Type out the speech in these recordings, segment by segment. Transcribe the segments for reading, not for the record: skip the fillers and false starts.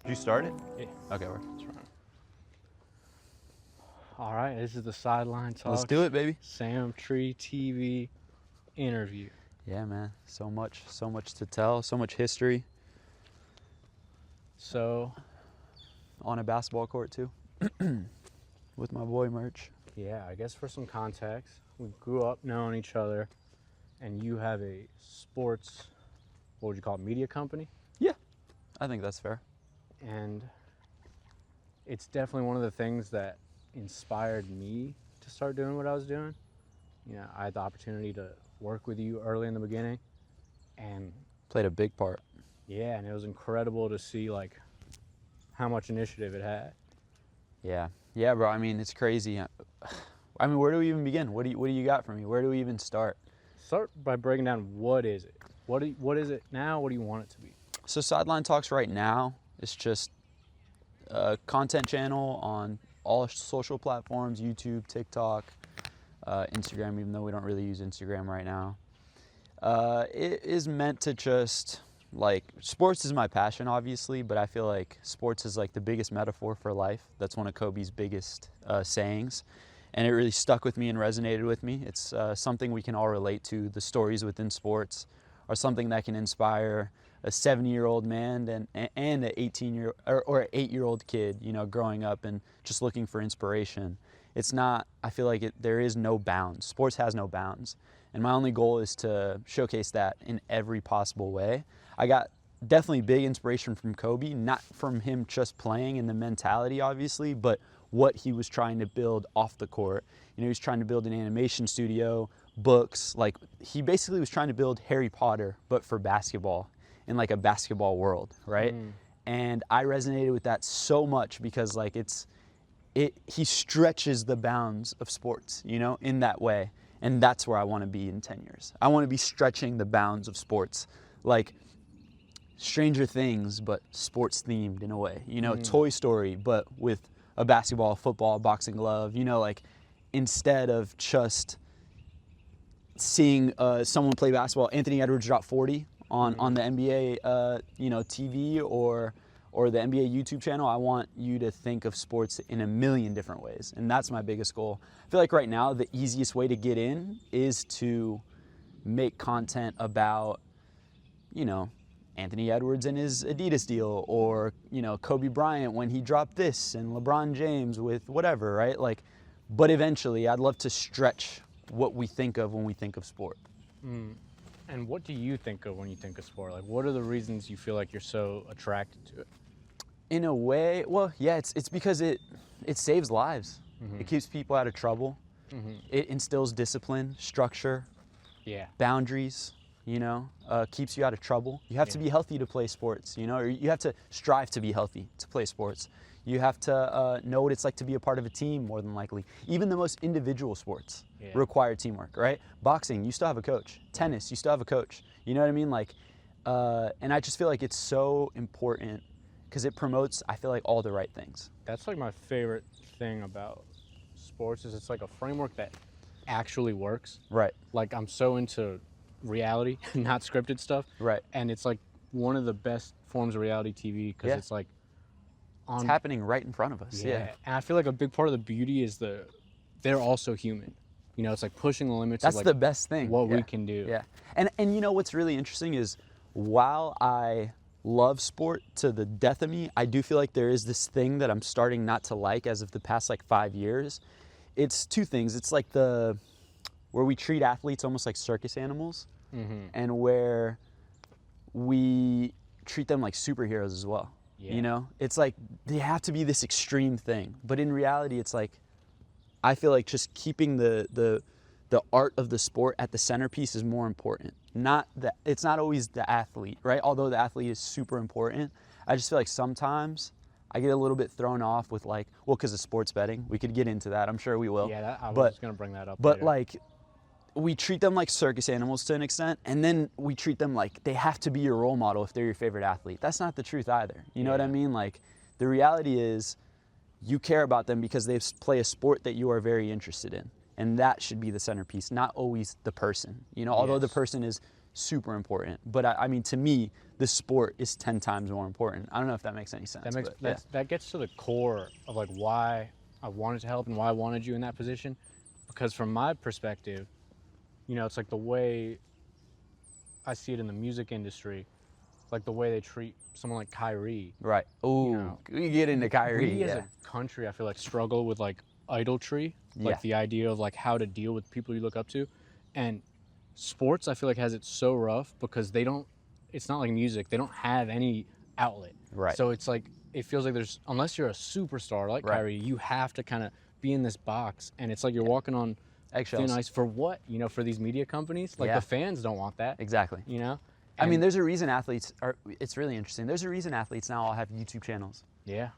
Did you start it? Yeah. Okay, we're. That's right. All right, this is the Sideline Talks. Let's do it, baby. Sam Tree TV interview. Yeah, man. So much to tell, so much history So, on a basketball court too, with my boy Merch. yeah, I guess for some context, we grew up knowing each other, and you have a sports, what would you call it, media company? Yeah, I think that's fair. And it's definitely one of the things that inspired me to start doing what I was doing. You know, I had the opportunity to work with you early in the beginning, and Played a big part. yeah, and it was incredible to see like how much initiative it had. Yeah, bro. I mean, it's crazy. I mean, where do we even begin? What do you got for me? Where do we even start? Start by breaking down what is it? What is it now? What do you want it to be? So Sideline Talks right now is just a content channel on all social platforms, YouTube, TikTok, Instagram, even though we don't really use Instagram right now. It is meant to just, like, sports is my passion, obviously, but I feel like sports is like the biggest metaphor for life. That's one of Kobe's biggest sayings. And it really stuck with me and resonated with me. It's something we can all relate to. The stories within sports are something that can inspire a 70-year-old man and an 18-year or 8-year-old kid, you know, growing up and just looking for inspiration. It's not, I feel like there is no bounds. Sports has no bounds. And my only goal is to showcase that in every possible way. I got definitely big inspiration from Kobe, not from him just playing and the mentality, obviously, but what he was trying to build off the court. You know, he was trying to build an animation studio, books, like he basically was trying to build Harry Potter, but for basketball, in like a basketball world, right? And I resonated with that so much because like he stretches the bounds of sports, you know, in that way. And that's where I want to be in 10 years. I want to be stretching the bounds of sports, like Stranger Things, but sports themed in a way, you know, Toy Story, but with a basketball, football, boxing glove, you know, like instead of just seeing someone play basketball, Anthony Edwards drop 40 on the NBA, you know, TV or the NBA YouTube channel. I want you to think of sports in a million different ways, and that's my biggest goal. I feel like right now the easiest way to get in is to make content about, you know, Anthony Edwards and his Adidas deal, or, you know, Kobe Bryant when he dropped this, and LeBron James with whatever, right? Like, but eventually I'd love to stretch what we think of when we think of sport. And what do you think of when you think of sport? Like, what are the reasons you feel like you're so attracted to it? In a way, well, yeah, it's because it saves lives. It keeps people out of trouble. It instills discipline, structure, Yeah. boundaries, you know, keeps you out of trouble. You have to be healthy to play sports, you know, or you have to strive to be healthy to play sports. You have to know what it's like to be a part of a team, more than likely. Even the most individual sports require teamwork, right? Boxing, you still have a coach. Tennis, you still have a coach. You know what I mean? Like, and I just feel like it's so important because it promotes, I feel like, all the right things. That's like my favorite thing about sports is it's like a framework that actually works. Right. Like, I'm so into reality, not scripted stuff. Right. And it's like one of the best forms of reality TV because it's like it's happening right in front of us. Yeah. And I feel like a big part of the beauty is they're also human. You know, it's like pushing the limits That's of like the best thing. what we can do. Yeah. And you know what's really interesting is while I love sport to the death of me, I do feel like there is this thing that I'm starting not to like as of the past like 5 years. It's two things. It's like where we treat athletes almost like circus animals, and where we treat them like superheroes as well. Yeah. You know, it's like they have to be this extreme thing, but in reality, it's like I feel like just keeping the art of the sport at the centerpiece is more important. It's not always the athlete, right? Although the athlete is super important, I just feel like sometimes I get a little bit thrown off with like, well, because of sports betting. We could get into that. I'm sure we will. Yeah, I was just gonna bring that up. But later. like, we treat them like circus animals to an extent, and then we treat them like they have to be your role model if they're your favorite athlete. That's not the truth either. You know what I mean? Like, the reality is you care about them because they play a sport that you are very interested in. And that should be the centerpiece, not always the person. You know, although the person is super important. But I mean, to me, the sport is 10 times more important. I don't know if that makes any sense. That gets to the core of like why I wanted to help and why I wanted you in that position. Because from my perspective, you know, it's like the way I see it in the music industry, like the way they treat someone like Kyrie. Right. Oh, You know, we get into Kyrie. We as a country, I feel like, struggle with like idolatry, like the idea of like how to deal with people you look up to. And sports, I feel like, has it so rough because they don't, it's not like music, they don't have any outlet. Right. So it's like, it feels like there's, unless you're a superstar like Kyrie, you have to kind of be in this box. And it's like you're walking on eggshells. thin ice for what? You know, for these media companies? Like the fans don't want that. Exactly. You know? I mean, there's a reason athletes are, it's really interesting. There's a reason athletes now all have YouTube channels. Yeah.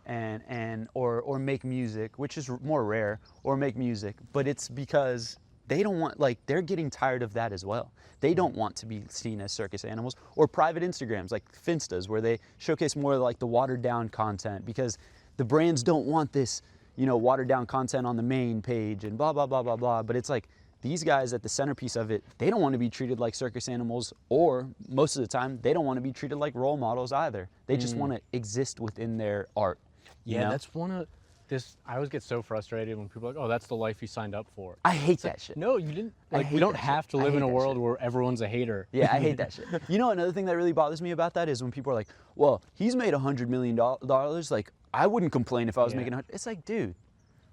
Or make music, which is more rare, or make music, but it's because they don't want, like, they're getting tired of that as well. They don't want to be seen as circus animals, or private Instagrams like Finsta's, where they showcase more like the watered down content, because the brands don't want this, you know, watered down content on the main page and blah, blah, blah, blah, blah. But it's like, these guys at the centerpiece of it, they don't want to be treated like circus animals, or most of the time, they don't want to be treated like role models either. They just want to exist within their art. Yeah, you know? that's one of this. I always get so frustrated when people are like, "Oh, that's the life you signed up for." I hate that shit. No, you didn't. Like, we don't have to live in a world where everyone's a hater. Yeah, I hate that shit. You know, another thing that really bothers me about that is when people are like, "Well, he's made $100 million. Like, I wouldn't complain if I was making 100." It's like, dude,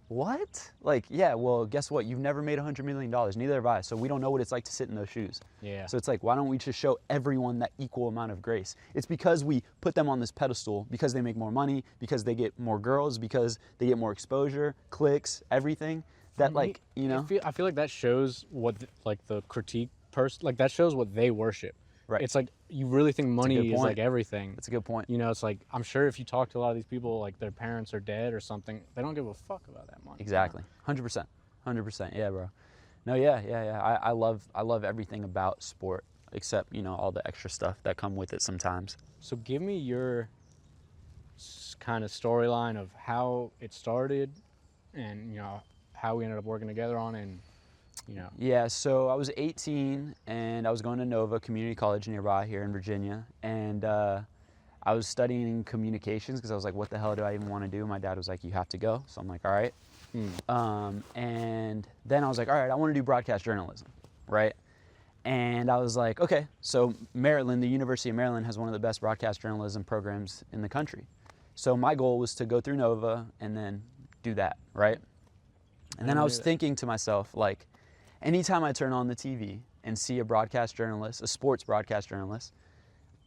what? Like, yeah, well, guess what? You've never made $100 million. Neither have I. So we don't know what it's like to sit in those shoes. Yeah. So it's like, why don't we just show everyone that equal amount of grace? It's because we put them on this pedestal, because they make more money, because they get more girls, because they get more exposure, clicks, everything. That, like, you know? I feel like that shows what, like, the critique person, like, that shows what they worship. Right. It's like, you really think money is like everything. That's a good point. You know, it's like, I'm sure if you talk to a lot of these people, like their parents are dead or something, they don't give a fuck about that money. Exactly. 100%. 100%. Yeah, bro. No, yeah. I love everything about sport, except, you know, all the extra stuff that come with it sometimes. So give me your kind of storyline of how it started and, you know, how we ended up working together on it, and, you know. Yeah, so I was 18 and I was going to Nova Community College nearby here in Virginia, and I was studying communications because I was like, what the hell do I even want to do? My dad was like, you have to go. So I'm like, all right. And then I was like, all right, I want to do broadcast journalism, right? And I was like, okay, so Maryland, the University of Maryland has one of the best broadcast journalism programs in the country. So my goal was to go through Nova and then do that, right? And then I was thinking to myself, like, anytime I turn on the TV and see a broadcast journalist, a sports broadcast journalist,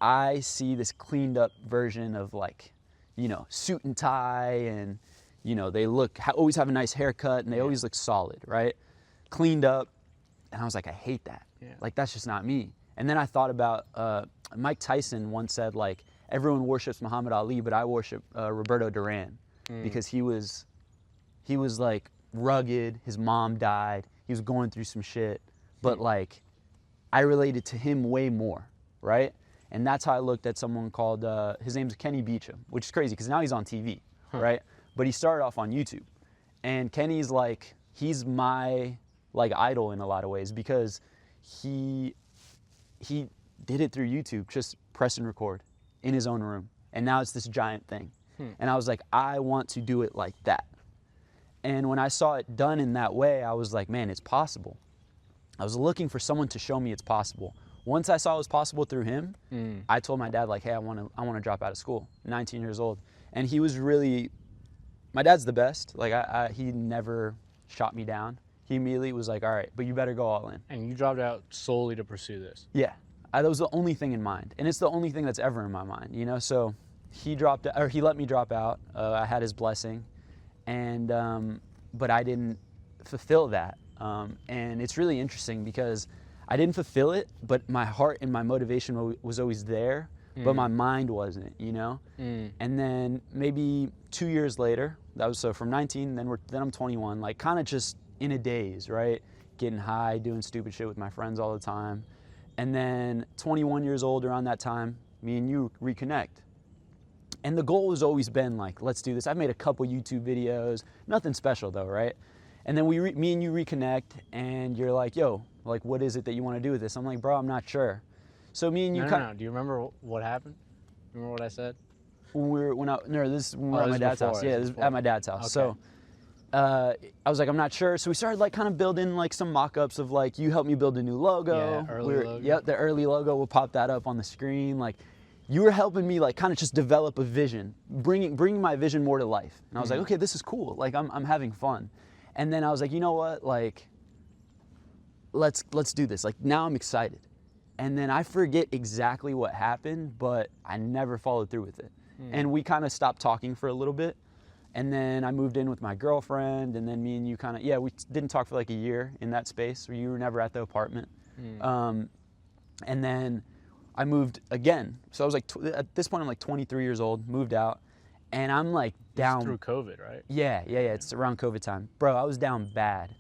I see this cleaned up version of, like, you know, suit and tie, and, you know, they always have a nice haircut, and they always look solid, right? Cleaned up. And I was like, I hate that. Yeah. Like, that's just not me. And then I thought about, Mike Tyson once said, like, everyone worships Muhammad Ali, but I worship Roberto Duran, because he was like rugged. His mom died. He was going through some shit, but like, I related to him way more, right? And that's how I looked at someone called, his name's Kenny Beecham, which is crazy because now he's on TV, right? But he started off on YouTube. And Kenny's like, he's my, like, idol in a lot of ways, because he did it through YouTube, just press and record in his own room. And now it's this giant thing. And I was like, I want to do it like that. And when I saw it done in that way, I was like, man, it's possible. I was looking for someone to show me it's possible. Once I saw it was possible through him, I told my dad, like, hey, I want to drop out of school, 19 years old. And he was really, my dad's the best. Like, he never shot me down. He immediately was like, all right, but you better go all in. And you dropped out solely to pursue this? Yeah. That was the only thing in mind. And it's the only thing that's ever in my mind, you know? So he let me drop out. I had his blessing. And, but I didn't fulfill that. And it's really interesting because I didn't fulfill it, but my heart and my motivation was always there, but my mind wasn't, you know? And then maybe 2 years later, that was so from 19, then I'm 21, like, kind of just in a daze, right? Getting high, doing stupid shit with my friends all the time. And then 21 years old, around that time, me and you reconnect. And the goal has always been, like, let's do this. I've made a couple YouTube videos, nothing special though, right? And then me and you reconnect, and you're like, yo, like, what is it that you want to do with this? I'm like, bro, I'm not sure. So me and you No. Do you remember what happened? Remember what I said? when we were at my dad's house. Yeah, this is before. at my dad's house. Okay. So I was like, I'm not sure. So we started like kind of building like some mock-ups of like, you helped me build a new logo. Yeah, early logo. Yep, the early logo. We'll pop that up on the screen. Like, you were helping me like kind of just develop a vision, bringing my vision more to life. And I was like, okay, this is cool. Like I'm having fun. And then I was like, you know what? Like, let's do this. Like now I'm excited. And then I forget exactly what happened, but I never followed through with it. And we kind of stopped talking for a little bit. And then I moved in with my girlfriend, and then me and you kind of, we didn't talk for like a year in that space, where you were never at the apartment. And then I moved again. So I was like, at this point I'm like 23 years old, moved out, and I'm like down. It's through COVID, right? Yeah. It's around COVID time. Bro, I was down bad.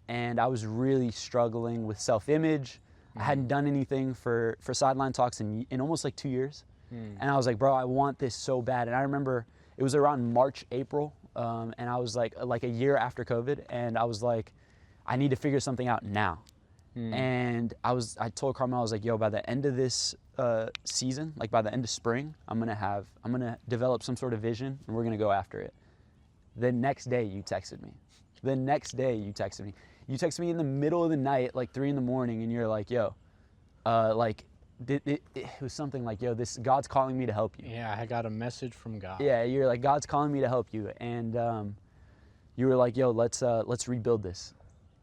And I was really struggling with self-image. I hadn't done anything for Sideline Talks in almost like 2 years. And I was like, bro, I want this so bad. And I remember it was around March, April, and I was like a year after COVID, and I was like, I need to figure something out now. And I told Carmel, I was like, yo, by the end of this season, like by the end of spring, I'm gonna develop some sort of vision, and we're gonna go after it. The next day you texted me. You texted me in the middle of the night, like 3 a.m, and you're like, yo, it was something like, yo, God's calling me to help you. Yeah, I got a message from God. Yeah, you're like, God's calling me to help you. And you were like, yo, let's rebuild this.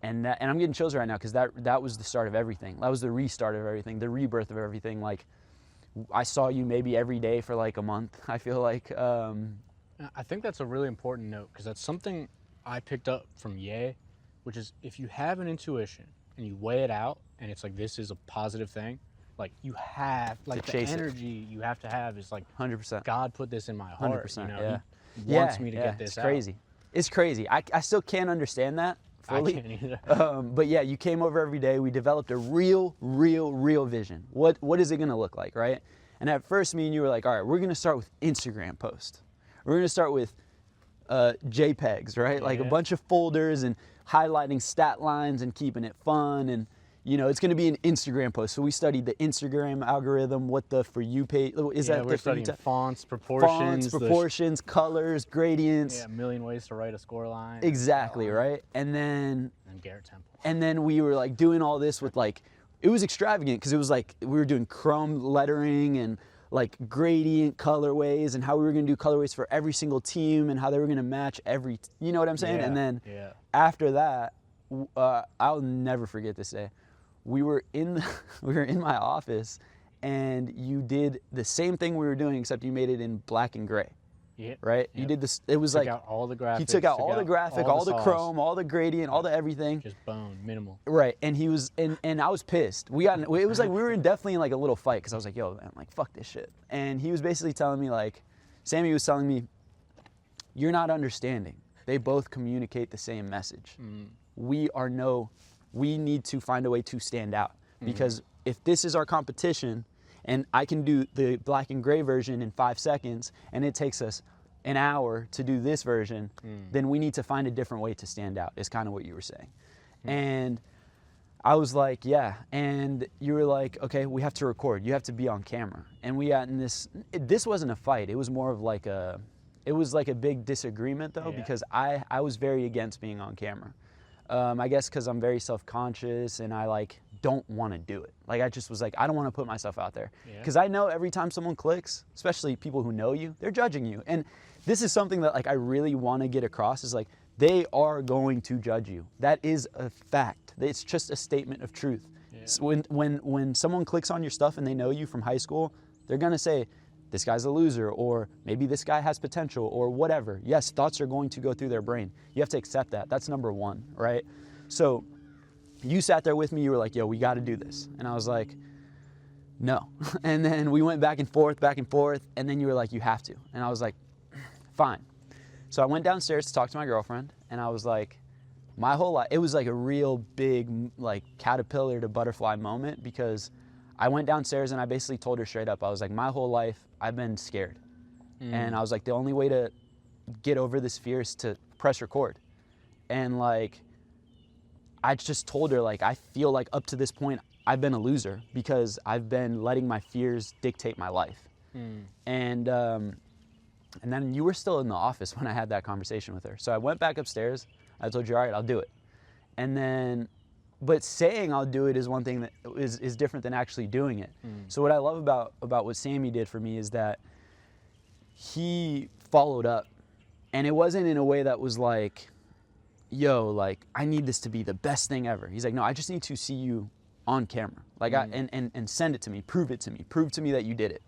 And I'm getting chills right now, because that was the start of everything. That was the restart of everything, the rebirth of everything. Like, I saw you maybe every day for like a month, I feel like. I think that's a really important note, because that's something I picked up from Ye, which is if you have an intuition and you weigh it out and it's like, this is a positive thing, like you have, like the energy you have to have is like 100%. God put this in my heart. 100%. You know, Yeah. He wants me to get this it's out. crazy. It's crazy. I still can't understand that fully. I can't either. But yeah, you came over every day. We developed a real vision. What is it gonna look like, right? And at first, me and you were like, all right, we're gonna start with Instagram posts. We're gonna start with JPEGs, right? Like a bunch of folders and highlighting stat lines and keeping it fun, and it's going to be an Instagram post. So we studied the Instagram algorithm, what the For You page is. That we're studying fonts, proportions, colors, gradients. Yeah, a million ways to write a score line. Exactly, right? And then Garrett Temple. And then we were like doing all this with like, it was extravagant, because it was like we were doing chrome lettering and like gradient colorways, and how we were going to do colorways for every single team, and how they were going to match every, you know what I'm saying? And then after that, I'll never forget this day. We were in my office, and you did the same thing we were doing, except you made it in black and gray. Yeah. Right? You did this. It was took like out all the graphics. He took out all the graphic, all the chrome, all the gradient, all the everything. Just bone, minimal. Right. And he was, and I was pissed. It was like we were definitely in like a little fight, because I was like, yo, man, like fuck this shit. And he was basically telling me, like, Sammy was telling me, you're not understanding. They both communicate the same message. We need to find a way to stand out, because if this is our competition, and I can do the black and gray version in 5 seconds, and it takes us an hour to do this version, then we need to find a different way to stand out, is kind of what you were saying. And I was like, yeah. And you were like, okay, we have to record. You have to be on camera. And we got in this wasn't a fight. It was more of like it was like a big disagreement, though, because I was very against being on camera. I guess because I'm very self-conscious, and I like don't want to do it. Like, I just was like, I don't want to put myself out there, because I know every time someone clicks, especially people who know you, they're judging you. And this is something that like I really want to get across, is like, they are going to judge you. That is a fact. It's just a statement of truth. So when someone clicks on your stuff and they know you from high school, they're gonna say, this guy's a loser, or maybe this guy has potential, or whatever. Yes, thoughts are going to go through their brain. You have to accept that. That's number one, right? So you sat there with me, you were like, yo, we got to do this. And I was like, no. And then we went back and forth, and then you were like, you have to. And I was like, fine. So I went downstairs to talk to my girlfriend, and I was like, my whole life, it was like a real big like caterpillar to butterfly moment, because I went downstairs and I basically told her straight up, I was like, my whole life I've been scared. And I was like, the only way to get over this fear is to press record. And like, I just told her, like, I feel like up to this point, I've been a loser because I've been letting my fears dictate my life. And then you were still in the office when I had that conversation with her. So I went back upstairs. I told you, all right, I'll do it. And then, but saying I'll do it is one thing that is different than actually doing it. So what I love about what Sammy did for me is that he followed up. And it wasn't in a way that was like, yo, like, I need this to be the best thing ever. He's like, no, I just need to see you on camera. Like, and send it to me, prove it to me, prove to me that you did it.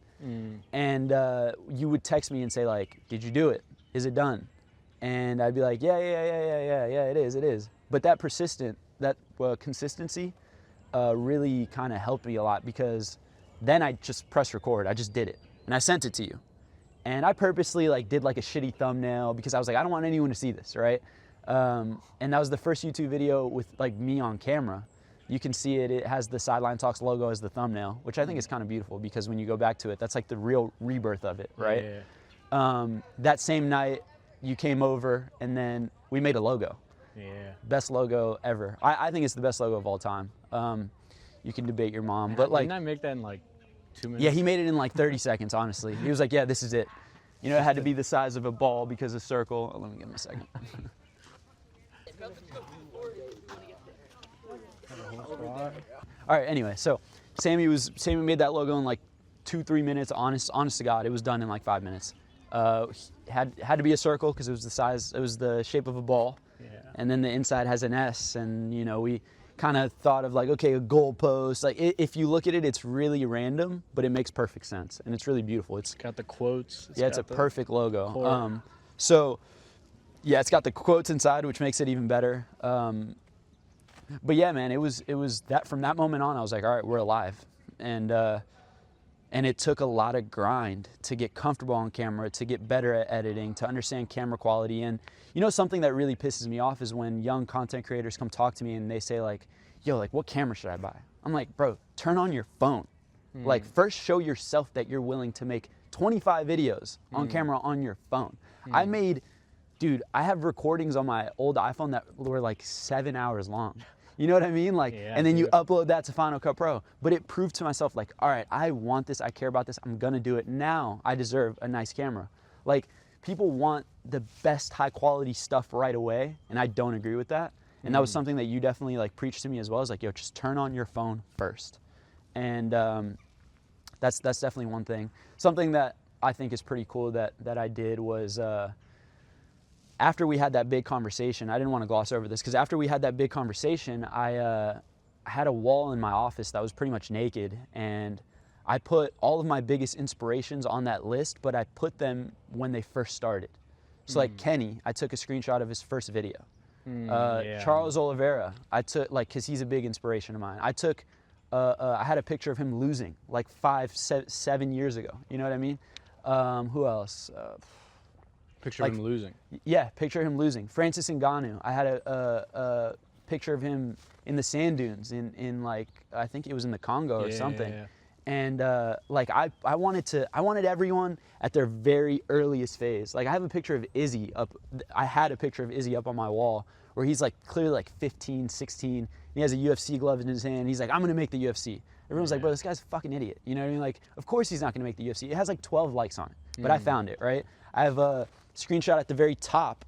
And you would text me and say, like, did you do it? Is it done? And I'd be like, yeah, it is. But that consistency really kind of helped me a lot, because then I just pressed record. I just did it. And I sent it to you. And I purposely like did like a shitty thumbnail because I was like, I don't want anyone to see this, right? And that was the first YouTube video with like me on camera. You can see it. It has the Sideline Talks logo as the thumbnail, which I think is kind of beautiful, because when you go back to it, that's like the real rebirth of it, right? Yeah. That same night, you came over and then we made a logo. Yeah. Best logo ever. I think it's the best logo of all time. You can debate your mom, but like, didn't I make that in like 2 minutes? Yeah, he made it in like 30 seconds, honestly. He was like, yeah, this is it. You know, it had to be the size of a ball because of circle. Oh, let me give him a second. All right, anyway, so Sammy made that logo in like 2-3 minutes. Honest to God, it was done in like 5 minutes. Had to be a circle because it was the shape of a ball. Yeah. And then the inside has an S, and you know, we kind of thought of like, okay, a goalpost. Like, if you look at it, it's really random, but it makes perfect sense, and it's really beautiful. It's got the quotes. It's a perfect logo. So yeah, it's got the quotes inside, which makes it even better. But yeah, man, it was that from that moment on, I was like, all right, we're alive. And it took a lot of grind to get comfortable on camera, to get better at editing, to understand camera quality. And you know, something that really pisses me off is when young content creators come talk to me and they say like, yo, like, what camera should I buy? I'm like, bro, turn on your phone. Like, first show yourself that you're willing to make 25 videos on camera on your phone. Dude, I have recordings on my old iPhone that were like 7 hours long. You know what I mean? Like, yeah, and then you upload that to Final Cut Pro. But it proved to myself, like, all right, I want this, I care about this, I'm gonna do it. Now I deserve a nice camera. Like, people want the best high quality stuff right away, and I don't agree with that. And that was something that you definitely like preached to me as well. Is like, yo, just turn on your phone first. And that's definitely one thing. Something that I think is pretty cool that I did was, after we had that big conversation, I didn't want to gloss over this, because after we had that big conversation, I had a wall in my office that was pretty much naked, and I put all of my biggest inspirations on that list, but I put them when they first started. So like Kenny, I took a screenshot of his first video. Charles Oliveira, I took, like, because he's a big inspiration of mine. I took, I had a picture of him losing like 7 years ago. You know what I mean? Who else? Picture of him losing. Yeah, picture of him losing. Francis Ngannou. I had a picture of him in the sand dunes in like, I think it was in the Congo or something. Yeah. And like I wanted everyone at their very earliest phase. Like, I have a picture of Izzy up. I had a picture of Izzy up on my wall where he's like clearly like 15, 16. And he has a UFC glove in his hand. He's like, I'm gonna make the UFC. Everyone's like, bro, this guy's a fucking idiot. You know what I mean? Like, of course he's not gonna make the UFC. It has like 12 likes on it, but I found it, right? I have a screenshot at the very top.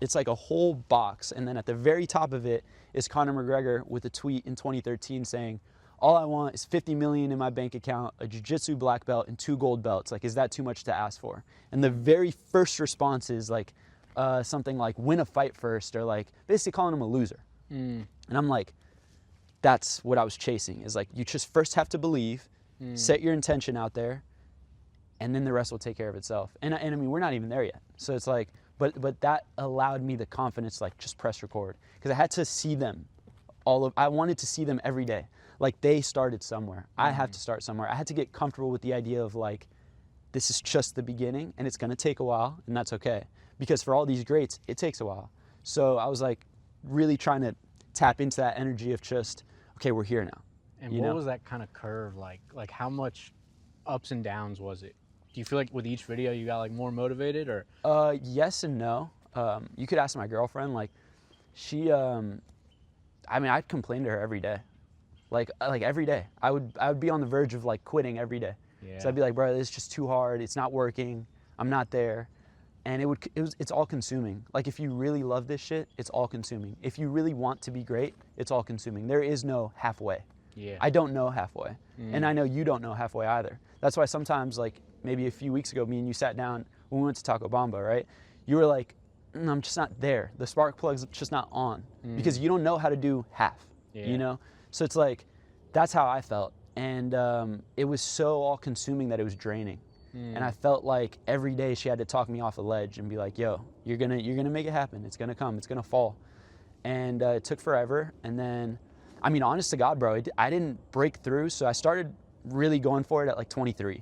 It's like a whole box, and then at the very top of it is Conor McGregor with a tweet in 2013 saying, all I want is 50 million in my bank account, a jiu-jitsu black belt, and 2 gold belts. Like, is that too much to ask for? And the very first response is like something like, win a fight first, or like basically calling him a loser. And I'm like, that's what I was chasing, is like, you just first have to believe, set your intention out there, and then the rest will take care of itself. And I mean, we're not even there yet. So it's like, but that allowed me the confidence to like just press record, because I had to see them I wanted to see them every day. Like, they started somewhere. I have to start somewhere. I had to get comfortable with the idea of like, this is just the beginning, and it's gonna take a while, and that's okay. Because for all these greats, it takes a while. So I was like really trying to tap into that energy of just, okay, we're here now. And what was that kind of curve like? Like, how much ups and downs was it? Do you feel like with each video you got like more motivated, or? Yes and no. You could ask my girlfriend. Like, she, I mean, I'd complain to her every day. like every day. I would be on the verge of like quitting every day. Yeah. So I'd be like, bro, this is just too hard. It's not working. I'm not there. And it's all consuming. Like if you really love this shit, it's all consuming. If you really want to be great, it's all consuming. There is no halfway. Yeah. I don't know halfway. And I know you don't know halfway either. That's why sometimes, like maybe a few weeks ago, me and you sat down when we went to Taco Bamba, right? You were like, I'm just not there. The spark plug's just not on because you don't know how to do half, you know? So it's like, that's how I felt. And it was so all consuming that it was draining. And I felt like every day she had to talk me off a ledge and be like, yo, you're gonna make it happen. It's gonna come, it's gonna fall. And it took forever. And then, I mean, honest to God, bro, I didn't break through. So I started really going for it at like 23.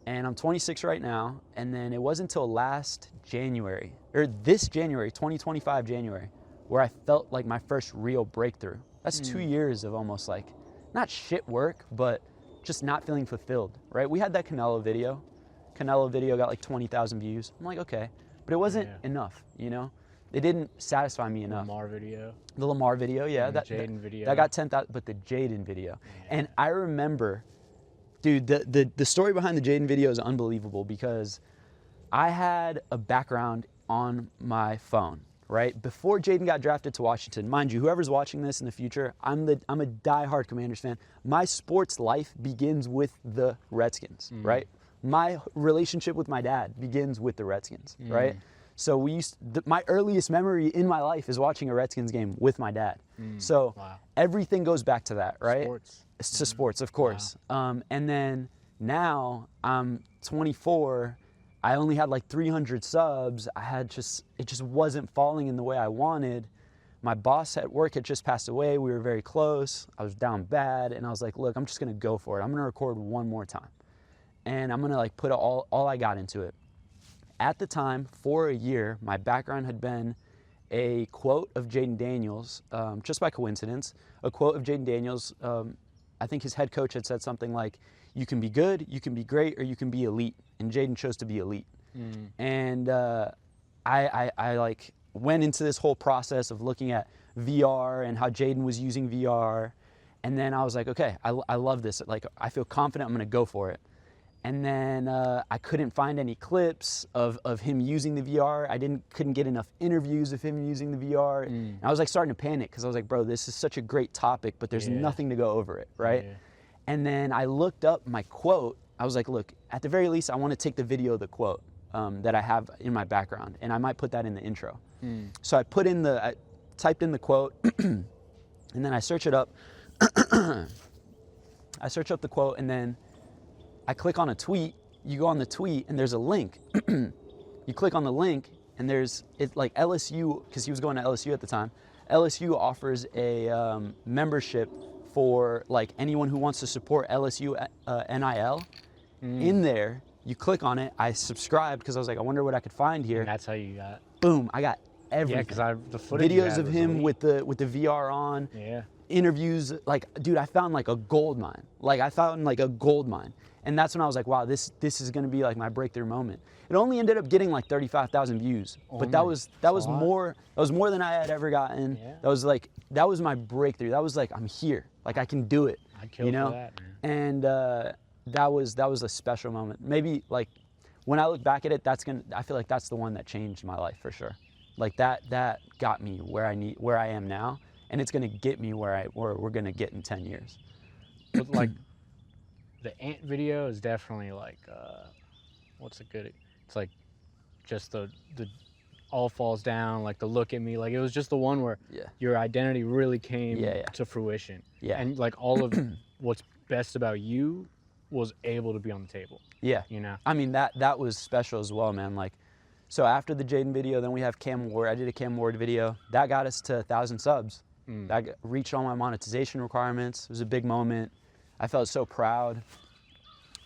And I'm 26 right now. And then it wasn't until last January, or this January, 2025 January, where I felt like my first real breakthrough. That's 2 years of almost like, not shit work, but just not feeling fulfilled, right? We had that Canelo video. Canelo video got like 20,000 views. I'm like, okay, but it wasn't enough, you know? It didn't satisfy me enough. Lamar video. The Lamar video, yeah. And the Jaden video. That got 10,000, but the Jaden video. Yeah. And I remember, dude, the story behind the Jaden video is unbelievable because I had a background on my phone, right? Before Jaden got drafted to Washington, mind you, whoever's watching this in the future, I'm a diehard Commanders fan. My sports life begins with the Redskins, right? My relationship with my dad begins with the Redskins, right? So my earliest memory in my life is watching a Redskins game with my dad. So everything goes back to that, right? Sports. It's to sports, of course. Wow. And then now I'm 24. I only had like 300 subs. It just wasn't falling in the way I wanted. My boss at work had just passed away. We were very close. I was down bad. And I was like, look, I'm just going to go for it. I'm going to record one more time. And I'm going to like put all I got into it. At the time, for a year, my background had been a quote of Jaden Daniels, just by coincidence, a quote of Jaden Daniels. I think his head coach had said something like, you can be good, you can be great, or you can be elite. And Jaden chose to be elite. And I like went into this whole process of looking at VR and how Jaden was using VR. And then I was like, okay, I love this. Like, I feel confident, I'm gonna go for it. And then I couldn't find any clips of him using the VR. I couldn't get enough interviews of him using the VR. And I was like starting to panic because I was like, bro, this is such a great topic, but there's nothing to go over it, right? And then I looked up my quote. I was like, look, at the very least, I want to take the video of the quote that I have in my background, and I might put that in the intro. So I typed in the quote, and then I search it up. I search up the quote, and then I click on a tweet. You go on the tweet, and there's a link. You click on the link, and it's like LSU, because he was going to LSU at the time. LSU offers a membership for like anyone who wants to support LSU NIL. In there, you click on it. I subscribed because I was like, I wonder what I could find here. And that's how you got. Boom! I got everything. Yeah, because the footage videos of him with the VR on. Yeah. Interviews, like, dude, I found like a gold mine. And that's when I was like, wow, this is gonna be like my breakthrough moment. It only ended up getting like 35,000 views, but that was more than I had ever gotten. Yeah. That was my breakthrough. That was like, I'm here, like I can do it. I'd kill for that, man. And that was a special moment. Maybe like when I look back at it, I feel like that's the one that changed my life for sure. Like that got me where I am now, and it's gonna get me where we're gonna get in 10 years. But like the ant video is definitely like it's like just the all falls down, like the look at me, like it was just the one where your identity really came to fruition. Yeah. And like all of what's best about you was able to be on the table. Yeah. You know? I mean, that was special as well, man. Like, so after the Jaden video, then we have Cam Ward. I did a Cam Ward video. That got us to 1,000 subs. That reached all my monetization requirements. It was a big moment. I felt so proud.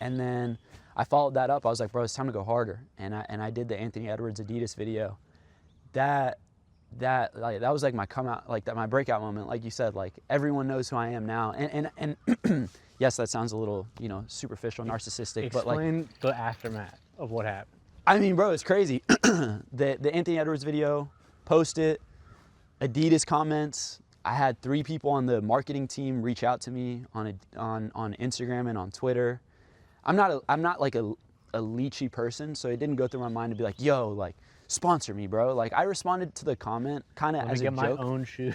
And then I followed that up. I was like, bro, it's time to go harder. And I did the Anthony Edwards Adidas video. That was like my come out, like that my breakout moment. Like you said, like everyone knows who I am now. And yes, that sounds a little, superficial, narcissistic. Explain but like the aftermath of what happened. I mean, bro, it's crazy. The Anthony Edwards video, post it, Adidas comments. I had 3 people on the marketing team reach out to me on Instagram and on Twitter. I'm not like a leechy person, so it didn't go through my mind to be like, yo, like, sponsor me, bro. Like, I responded to the comment kind of as a joke. Let me get my own shoe.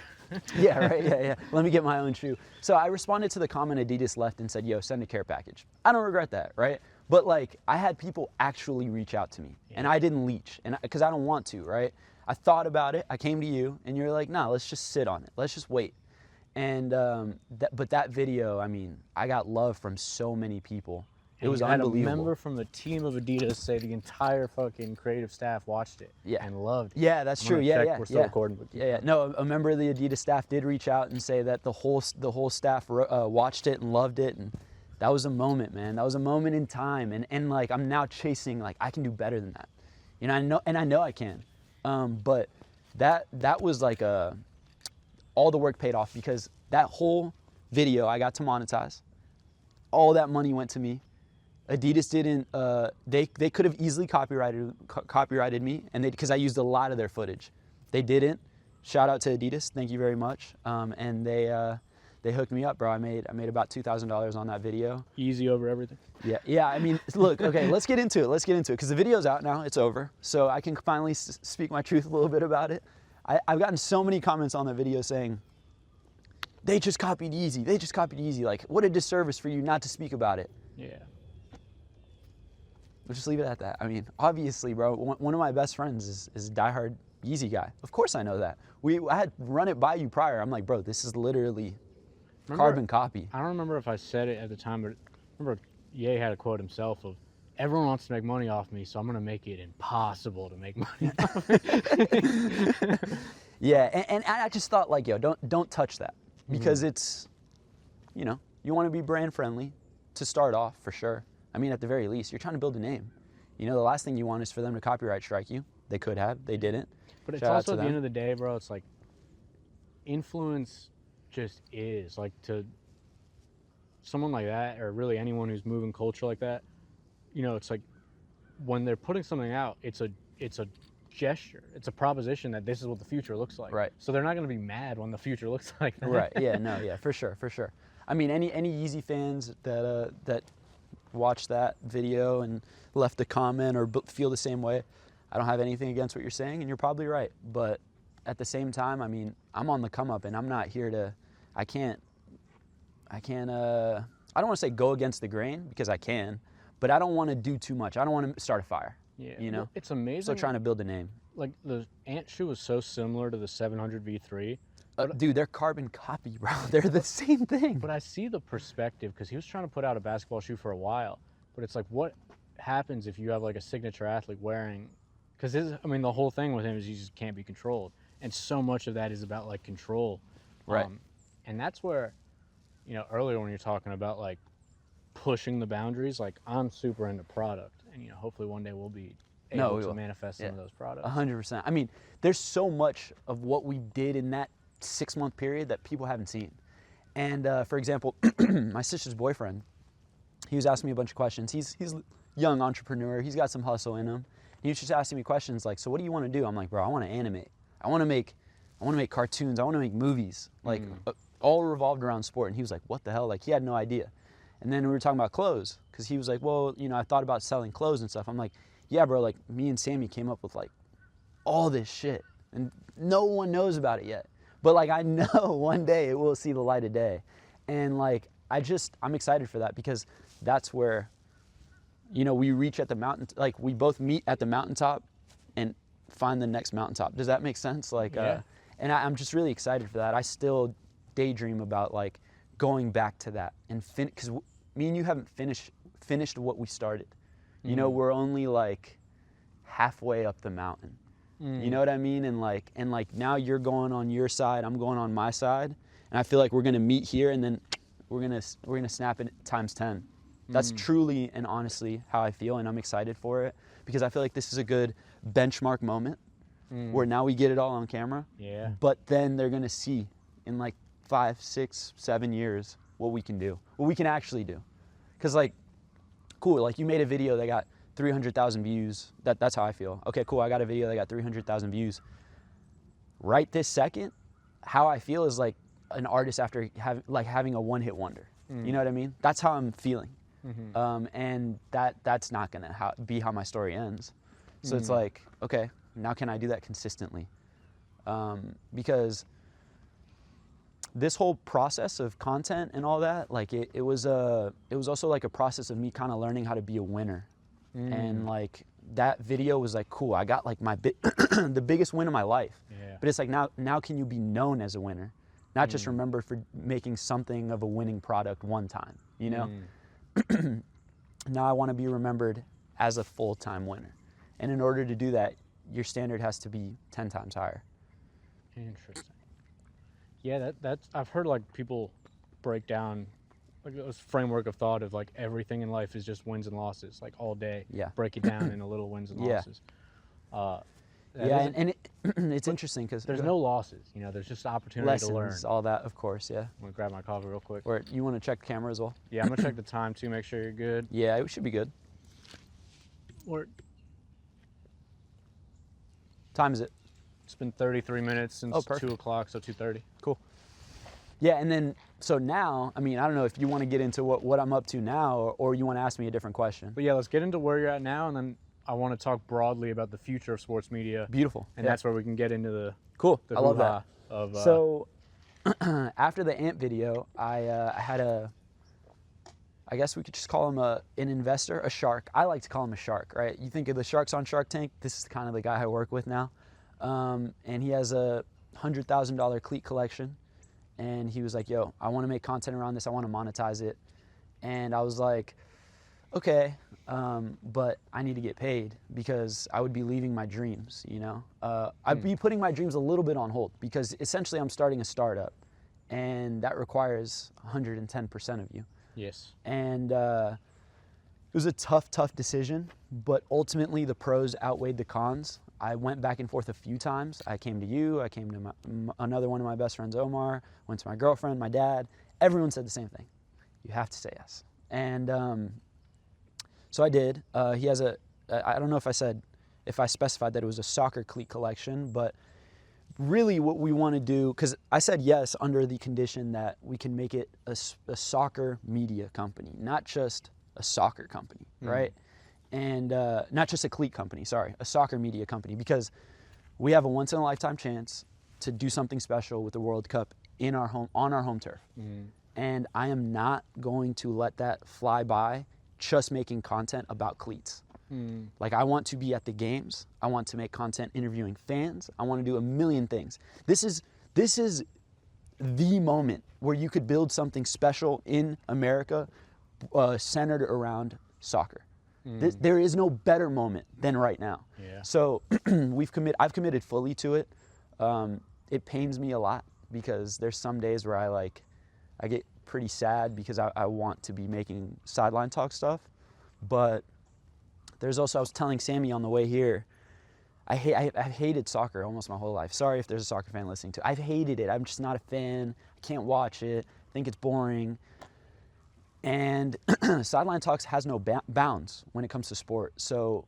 Yeah, right, yeah. Let me get my own shoe. So I responded to the comment Adidas left and said, yo, send a care package. I don't regret that, right? But like, I had people actually reach out to me, and I didn't leech, and because I don't want to, right? I thought about it. I came to you, and you're like, nah, let's just sit on it. Let's just wait. And but that video, I mean, I got love from so many people. It was unbelievable. I had a member from the team of Adidas say the entire fucking creative staff watched it and loved it. Yeah, that's true. Yeah. We're still recording with you. Yeah. No, a member of the Adidas staff did reach out and say that the whole staff watched it and loved it, and that was a moment, man. That was a moment in time, and like, I'm now chasing, like, I can do better than that. You know, I know I can. But that was like all the work paid off, because that whole video I got to monetize. All that money went to me. Adidas didn't. They could have easily copyrighted me, and because I used a lot of their footage, they didn't. Shout out to Adidas, thank you very much. And they hooked me up, bro. I made about $2,000 on that video. Easy over everything. Yeah. I mean, look, okay, let's get into it, because the video's out now. It's over, so I can finally speak my truth a little bit about it. I've gotten so many comments on the video saying, they just copied Yeezy. Like, what a disservice for you not to speak about it. Yeah. We'll just leave it at that. I mean, obviously, bro, one of my best friends is a diehard Yeezy guy. Of course I know that. I had run it by you prior. I'm like, bro, this is literally carbon copy. I don't remember if I said it at the time, but I remember Ye had a quote himself of, everyone wants to make money off me, so I'm going to make it impossible to make money off me. Yeah, and I just thought, like, yo, don't touch that, because it's, you know, you want to be brand friendly to start off, for sure. I mean, at the very least, you're trying to build a name. You know, the last thing you want is for them to copyright strike you. They could have. They didn't. But it's also, at the end of the day, bro, it's like, influence just is. Like, to someone like that, or really anyone who's moving culture like that, you know, it's like, when they're putting something out, it's a gesture. It's a proposition that this is what the future looks like. Right. So they're not going to be mad when the future looks like that. Right. Yeah. No. Yeah. For sure. I mean, any Yeezy fans that watched that video and left a comment or feel the same way, I don't have anything against what you're saying, and you're probably right. But at the same time, I mean, I'm on the come up, and I'm not here to. I don't want to say go against the grain, because I can, but I don't want to do too much. I don't want to start a fire. Yeah. You know, well, it's amazing. So trying to build a name. Like, the Ant shoe was so similar to the 700 V3. Dude, they're carbon copy, bro. They're the same thing. But I see the perspective, because he was trying to put out a basketball shoe for a while. But it's like, what happens if you have like a signature athlete wearing? Because the whole thing with him is he just can't be controlled, and so much of that is about like control. Right. And that's where, you know, earlier when you're talking about like pushing the boundaries, like, I'm super into product, and, you know, hopefully one day we'll be able to manifest some of those products. 100%. I mean, there's so much of what we did in that 6-month period that people haven't seen. And for example, my sister's boyfriend, he was asking me a bunch of questions. He's a young entrepreneur. He's got some hustle in him. He was just asking me questions like, so what do you want to do? I'm like, bro, I want to animate. I want to make cartoons. I want to make movies, like all revolved around sport. And he was like, what the hell? Like, he had no idea. And then we were talking about clothes, because he was like, well, you know, I thought about selling clothes and stuff. I'm like, yeah, bro, like, me and Sammy came up with like all this shit, and no one knows about it yet. But like, I know one day it will see the light of day. And like, I'm excited for that, because that's where, you know, we reach at the mountain, like, we both meet at the mountaintop and find the next mountaintop. Does that make sense? Like, yeah. And I'm just really excited for that. I still daydream about like going back to that, and because me and you haven't finished what we started. You know, we're only like halfway up the mountain. You know what I mean? And like now you're going on your side, I'm going on my side, and I feel like we're gonna meet here, and then we're gonna snap it times 10. That's truly and honestly how I feel, and I'm excited for it, because I feel like this is a good benchmark moment where now we get it all on camera. Yeah. But then they're gonna see in like 5, 6, 7 years what we can do, what we can actually do. Because like, cool, like you made a video that got 300,000 views. That's how I feel. Okay, cool, I got a video that got 300,000 views. Right this second, how I feel is like, an artist after having a one-hit wonder. Mm. You know what I mean? That's how I'm feeling. Mm-hmm. And that's not gonna be how my story ends. So it's Mm. like, okay, now can I do that consistently? Because this whole process of content and all that, like it was also like a process of me kind of learning how to be a winner. And like that video was like, cool, I got like the biggest win of my life. Yeah. But it's like now can you be known as a winner, not just remember for making something of a winning product one time, you know? Now I want to be remembered as a full-time winner, and in order to do that, your standard has to be 10 times higher. Interesting. Yeah, that's I've heard like people break down like this framework of thought of like everything in life is just wins and losses, like all day. Yeah. Break it down into little wins and Yeah. losses. Yeah, and it's interesting because there's no losses, you know. There's just opportunity to learn. lessons, all that, of course. Yeah. I'm gonna grab my coffee real quick. Or you want to check the camera as well? Yeah, I'm gonna check the time too, make sure you're good. Yeah, it should be good. Or Time is it? it's been 33 minutes since 2 o'clock, so 2:30. Cool. Yeah, and then so now, I mean, I don't know if you want to get into what I'm up to now, or you want to ask me a different question. But yeah, let's get into where you're at now, and then I want to talk broadly about the future of sports media. Beautiful. And that's where we can get into the cool. the I love that. Of, So after the ant video, I had I guess we could just call him an investor, a shark. I like to call him a shark, right? You think of the sharks on Shark Tank, this is kind of the guy I work with now. And he has a $100,000 cleat collection. And he was like, yo, I want to make content around this. I want to monetize it. And I was like, okay, but I need to get paid because I would be leaving my dreams, you know? I'd be putting my dreams a little bit on hold because essentially I'm starting a startup and that requires 110% of you. Yes. And it was a tough decision, but ultimately the pros outweighed the cons. I went back and forth a few times. I came to you, I came to another one of my best friends, Omar, went to my girlfriend, my dad. Everyone said the same thing. You have to say yes. And so I did. He has I don't know if I specified that it was a soccer cleat collection, but really what we want to do, because I said yes under the condition that we can make it a soccer media company, not just a soccer company, right? And not just a cleat company, sorry, a soccer media company, because we have a once-in-a-lifetime chance to do something special with the World Cup on our home turf. And I am not going to let that fly by just making content about cleats. Like, I want to be at the games. I want to make content interviewing fans. I want to do a million things. This is the moment where you could build something special in America centered around soccer. There is no better moment than right now. Yeah. So I've committed fully to it. It pains me a lot because there's some days where I get pretty sad because I want to be making Sideline Talk stuff. But there's also, I was telling Sammy on the way here, I've hated soccer almost my whole life. Sorry if there's a soccer fan listening to. I've hated it. I'm just not a fan. I can't watch it. I think it's boring. And Sideline Talks has no bounds when it comes to sport. So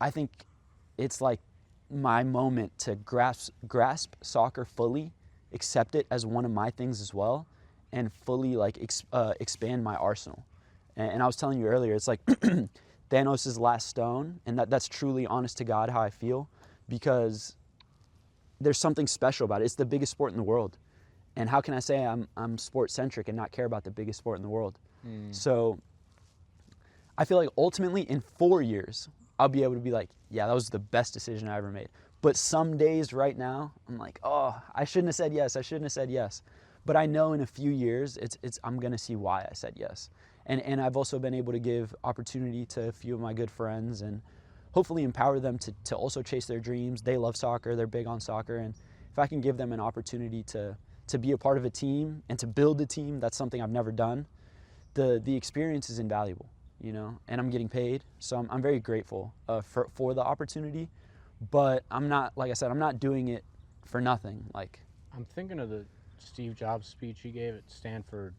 I think it's like my moment to grasp soccer fully, accept it as one of my things as well, and fully expand my arsenal. And I was telling you earlier, it's like Thanos' last stone, and that's truly honest to God how I feel, because there's something special about it. It's the biggest sport in the world. And how can I say I'm sport-centric and not care about the biggest sport in the world? So I feel like ultimately in 4 years, I'll be able to be like, yeah, that was the best decision I ever made. But some days right now, I'm like, oh, I shouldn't have said yes. But I know in a few years, I'm gonna see why I said yes. And I've also been able to give opportunity to a few of my good friends and hopefully empower them to also chase their dreams. They love soccer, they're big on soccer. And if I can give them an opportunity to be a part of a team and to build a team, that's something I've never done. The experience is invaluable, you know, and I'm getting paid. So I'm very grateful for the opportunity, but I'm not, like I said, I'm not doing it for nothing. Like, I'm thinking of the Steve Jobs speech he gave at Stanford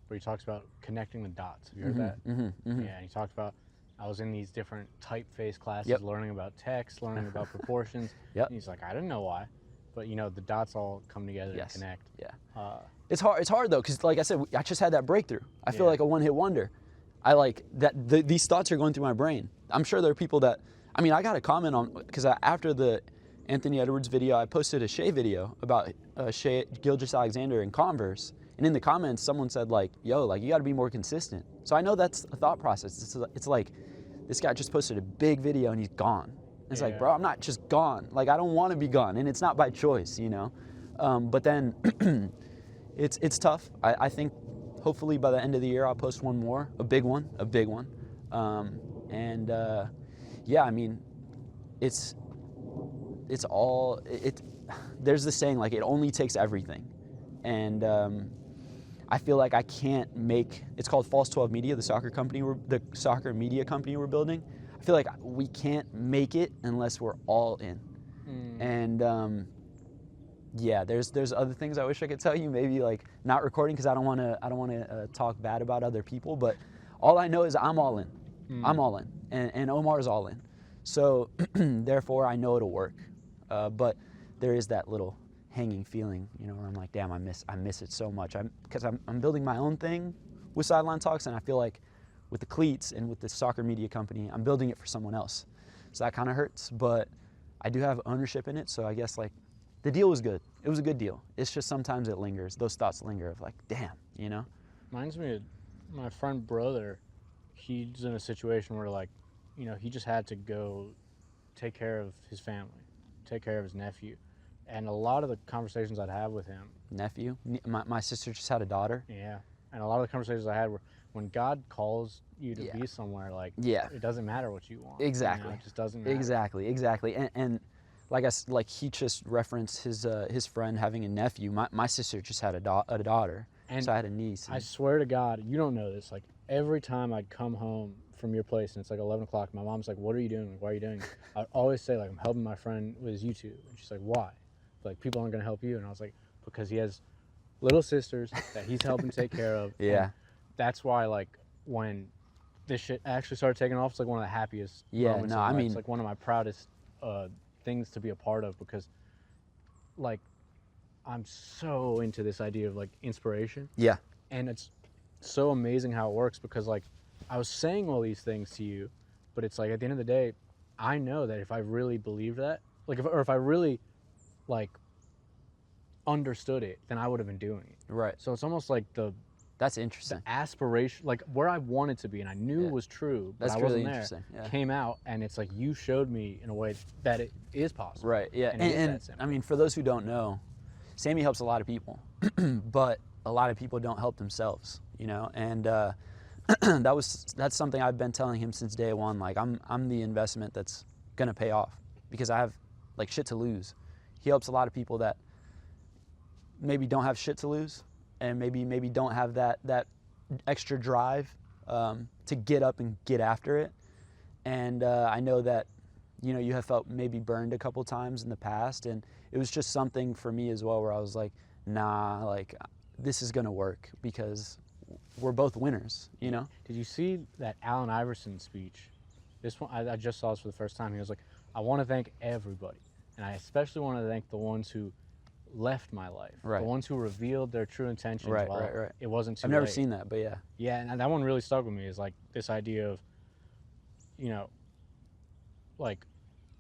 where he talks about connecting the dots. Have you heard that? Yeah, and he talked about, I was in these different typeface classes, learning about text, learning about proportions. And he's like, I didn't know why, but you know, the dots all come together and connect. It's hard though, because like I said, I just had that breakthrough. I feel Yeah. like a one-hit wonder. I like that these thoughts are going through my brain. I'm sure there are people that, I mean, I got a comment on, because after the Anthony Edwards video, I posted a Shea video about Shea Gilgeous-Alexander and Converse. And in the comments, someone said like, yo, like you got to be more consistent. So I know that's a thought process. It's like, this guy just posted a big video and he's gone. It's like, bro, I'm not just gone. Like, I don't want to be gone, and it's not by choice, you know? But then it's tough. I think hopefully by the end of the year, I'll post one more, a big one. Yeah, I mean, it's all, there's this saying, like, it only takes everything. And I feel like I can't make, it's called False 12 Media, the soccer media company we're building. I feel like we can't make it unless we're all in. And yeah, there's other things I wish I could tell you, maybe like not recording, because I don't want to talk bad about other people, but all I know is I'm all in. I'm all in, and Omar's all in. So therefore I know it'll work. But there is that little hanging feeling, you know, where I'm like, damn, I miss it so much. Because I'm building my own thing with Sideline Talks, and I feel like with the cleats and with the soccer media company, I'm building it for someone else. So that kind of hurts, but I do have ownership in it, so I guess like the deal was good. It was a good deal. It's just sometimes it lingers. Those thoughts linger of like, damn, you know? Reminds me of my friend brother. He's in a situation where, like, you know, he just had to go take care of his family, take care of his nephew. And a lot of the conversations I'd have with him. Nephew? My sister just had a daughter. Yeah. And a lot of the conversations I had were, when God calls you to be somewhere, like, it doesn't matter what you want. Exactly. You know, it just doesn't matter. Exactly. And like he just referenced his friend having a nephew. My sister just had a daughter, and so I had a niece. I swear to God, you don't know this. Like, every time I'd come home from your place and it's like 11 o'clock, my mom's like, what are you doing? Like, why are you doing it? I'd always say, like, I'm helping my friend with his YouTube. And she's like, why? Like, people aren't going to help you. And I was like, because he has little sisters that he's helping take care of. Yeah. And that's why, like, when this shit actually started taking off, it's like one of the happiest moments of my life. It's like one of my proudest things to be a part of, because, like, I'm so into this idea of, like, inspiration. Yeah. And it's so amazing how it works, because, like, I was saying all these things to you, but it's like, at the end of the day, I know that if I really believed that, like, if I really, like, understood it, then I would have been doing it. Right. So it's almost like that's interesting. The aspiration, like where I wanted to be, and I knew was true, but I wasn't there, came out, and it's like you showed me in a way that it is possible. Right, yeah. And I mean, for those who don't know, Sammy helps a lot of people, but a lot of people don't help themselves, you know? And that's something I've been telling him since day one. Like, I'm the investment that's gonna pay off, because I have like shit to lose. He helps a lot of people that maybe don't have shit to lose, and maybe don't have that extra drive to get up and get after it. And I know that, you know, you have felt maybe burned a couple times in the past, and it was just something for me as well, where I was like, nah, like, this is gonna work, because we're both winners, you know? Did you see that Allen Iverson speech? This one, I just saw this for the first time. He was like, I want to thank everybody, and I especially want to thank the ones who left my life, the ones who revealed their true intentions. Right. It wasn't too I've never late. seen that, but yeah. Yeah, and that one really stuck with me, is like this idea of, you know, like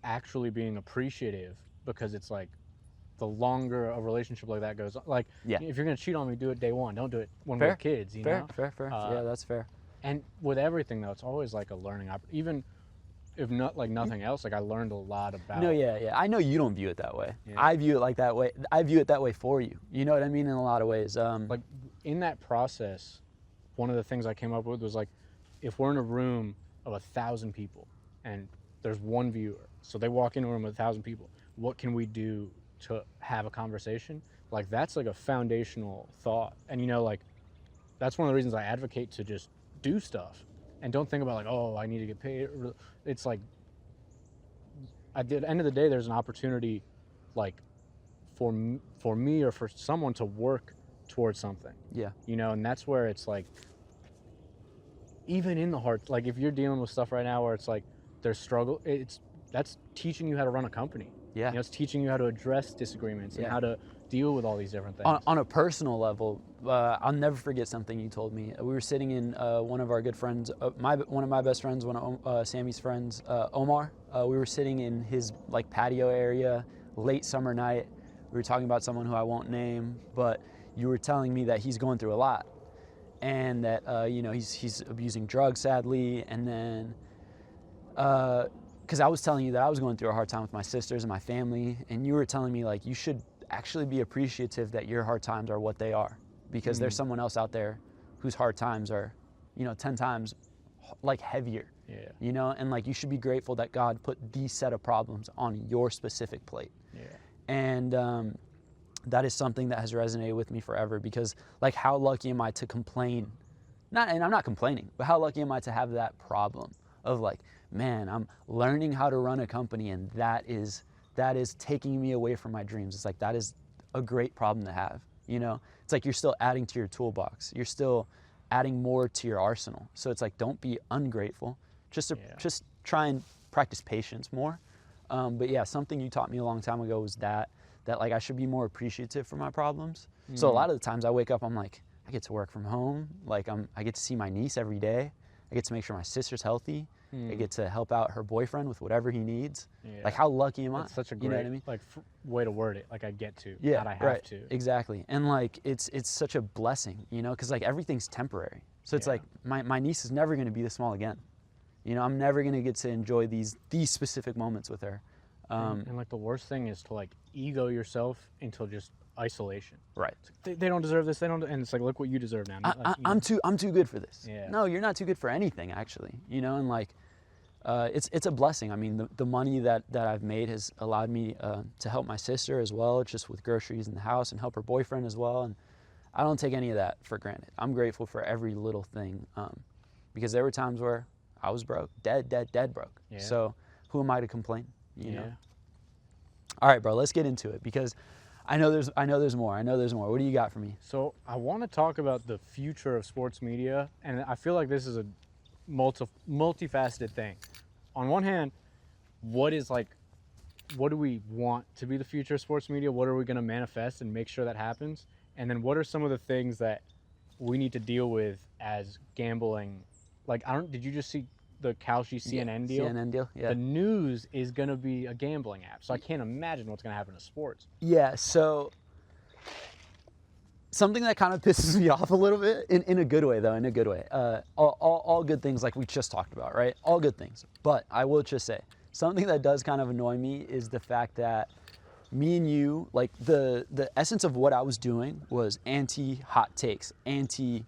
actually being appreciative, because it's like the longer a relationship like that goes on, like, if you're gonna cheat on me, do it day one. Don't do it when we're kids, you know? Fair. Yeah, that's fair. And with everything though, it's always like a learning even if not like nothing else, like I learned a lot about. No, yeah. I know you don't view it that way. Yeah. I view it like that way. I view it that way for you. You know what I mean? In a lot of ways. Like in that process, one of the things I came up with was like, if we're in a room of 1,000 people and there's one viewer, so they walk into a room with 1,000 people, what can we do to have a conversation? Like, that's like a foundational thought. And you know, like, that's one of the reasons I advocate to just do stuff and don't think about like, oh, I need to get paid. It's like, at the end of the day, there's an opportunity, like, for me or for someone to work towards something. Yeah. You know, and that's where it's like, even in the heart, like if you're dealing with stuff right now where it's like there's struggle, that's teaching you how to run a company. Yeah. You know, it's teaching you how to address disagreements and how to deal with all these different things? On a personal level, I'll never forget something you told me. We were sitting in one of our good friends, one of my best friends, one of Sammy's friends, Omar. We were sitting in his like patio area, late summer night. We were talking about someone who I won't name, but you were telling me that he's going through a lot, and that he's abusing drugs, sadly, and then because I was telling you that I was going through a hard time with my sisters and my family, and you were telling me like you should actually be appreciative that your hard times are what they are, because there's someone else out there whose hard times are 10 times like heavier. Yeah. And like you should be grateful that God put these set of problems on your specific plate. Yeah. And that is something that has resonated with me forever, because like how lucky am I to complain, and I'm not complaining, but how lucky am I to have that problem of like, man, I'm learning how to run a company, and that is taking me away from my dreams. It's like, that is a great problem to have. It's like you're still adding to your toolbox. You're still adding more to your arsenal. So it's like, don't be ungrateful. Just try and practice patience more. But yeah, something you taught me a long time ago was that like I should be more appreciative for my problems. So a lot of the times I wake up, I'm like, I get to work from home. Like I get to see my niece every day. I get to make sure my sister's healthy. I get to help out her boyfriend with whatever he needs. Yeah. Like, how lucky am I? That's such a great, you know what I mean? like way to word it. Like I get to, Yeah, not I have right. to. Exactly. And like it's such a blessing, because like everything's temporary. So it's like my niece is never going to be this small again. I'm never going to get to enjoy these specific moments with her. And like the worst thing is to like ego yourself into just isolation. Right. They don't deserve this. They don't, and it's like, look what you deserve now. I'm too good for this. Yeah. No, you're not too good for anything, actually. And like, it's a blessing. I mean, the money that I've made has allowed me to help my sister as well, just with groceries in the house, and help her boyfriend as well. And I don't take any of that for granted. I'm grateful for every little thing, because there were times where I was broke, dead broke. Yeah. So who am I to complain? You know. Yeah. All right, bro. Let's get into it, because I know there's more. What do you got for me? So I want to talk about the future of sports media, and I feel like this is a multifaceted thing. On one hand, what do we want to be the future of sports media? What are we going to manifest and make sure that happens? And then what are some of the things that we need to deal with as gambling? Like, did you just see the Kalshi CNN deal? CNN deal, yeah. The news is going to be a gambling app, so I can't imagine what's going to happen to sports. Yeah, so something that kind of pisses me off a little bit, in a good way though, all good things like we just talked about, right? All good things. But I will just say, something that does kind of annoy me is the fact that me and you, like the essence of what I was doing was anti-hot takes, anti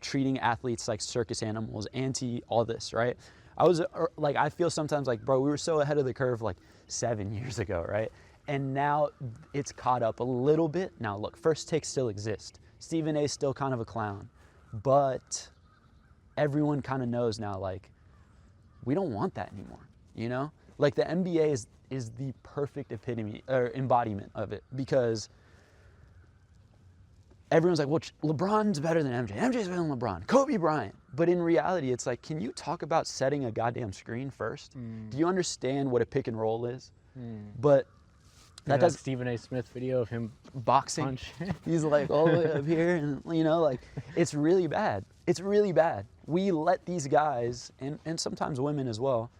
treating athletes like circus animals, anti all this, right? I feel sometimes like, bro, we were so ahead of the curve like 7 years ago, right? And now it's caught up a little bit. Now look, first takes still exist. Stephen A is still kind of a clown, but everyone kind of knows now, like, we don't want that anymore, Like the NBA is the perfect epitome or embodiment of it, because everyone's like, well, LeBron's better than MJ. MJ's better than LeBron. Kobe Bryant. But in reality, it's like, can you talk about setting a goddamn screen first? Do you understand what a pick and roll is? But that does Stephen A. Smith video of him boxing. punch. He's like all the way up here, and like it's really bad. It's really bad. We let these guys and sometimes women as well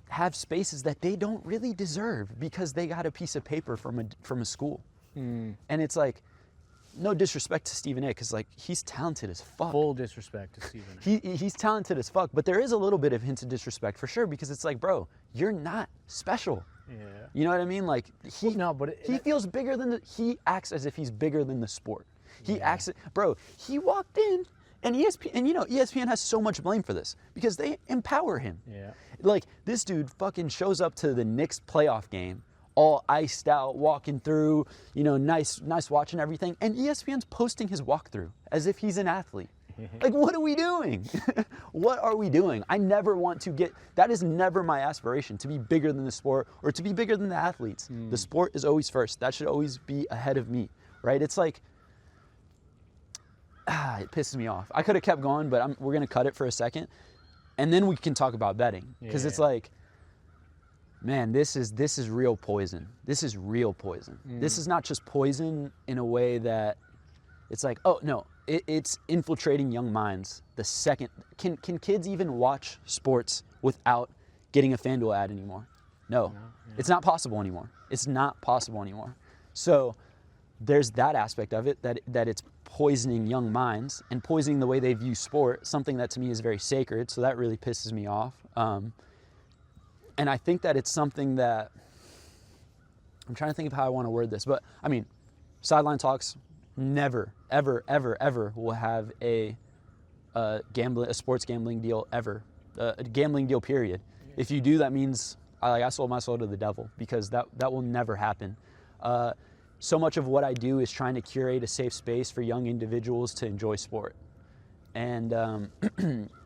have spaces that they don't really deserve because they got a piece of paper from a school. And it's like, no disrespect to Stephen A, because like he's talented as fuck. Full disrespect to Stephen A. He's talented as fuck, but there is a little bit of hint of disrespect for sure, because it's like, bro, you're not special. Yeah. You know what I mean? Like he feels bigger than he acts as if he's bigger than the sport. He acts, bro. He walked in, and ESPN, and ESPN has so much blame for this because they empower him. Yeah. Like this dude fucking shows up to the Knicks playoff game, all iced out, walking through, nice watch and everything, and ESPN's posting his walkthrough as if he's an athlete. Like, what are we doing? What are we doing? I never want to that is never my aspiration, to be bigger than the sport or to be bigger than the athletes. The sport is always first. That should always be ahead of me, right? It's like, it pisses me off. I could have kept going, but we're going to cut it for a second, and then we can talk about betting, because it's like, Man, this is real poison. This is real poison. This is not just poison in a way that it's like, oh no, it's infiltrating young minds. The second, can kids even watch sports without getting a FanDuel ad anymore? No, it's not possible anymore. It's not possible anymore. So there's that aspect of it, that it's poisoning young minds and poisoning the way they view sport, something that to me is very sacred. So that really pisses me off. And I think that it's something that, I'm trying to think of how I want to word this, but I mean, Sideline Talks never, ever, ever, ever will have a sports gambling deal ever, a gambling deal period. If you do, that means I sold my soul to the devil, because that will never happen. So much of what I do is trying to curate a safe space for young individuals to enjoy sport. And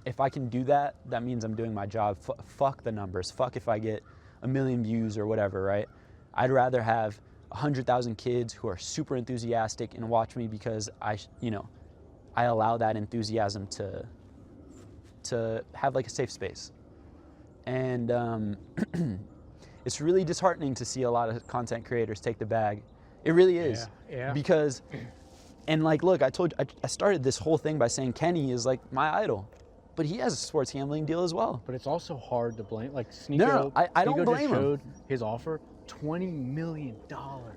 if I can do that, that means I'm doing my job. Fuck the numbers. Fuck if I get 1 million views or whatever, right? I'd rather have 100,000 kids who are super enthusiastic and watch me because I allow that enthusiasm to have like a safe space. And it's really disheartening to see a lot of content creators take the bag. It really is. Yeah. Because, and like, look, I started this whole thing by saying Kenny is like my idol, but he has a sports gambling deal as well. But it's also hard to blame. Like Sneeko, No, I don't Sneeko blame just him. showed his offer, $20 million.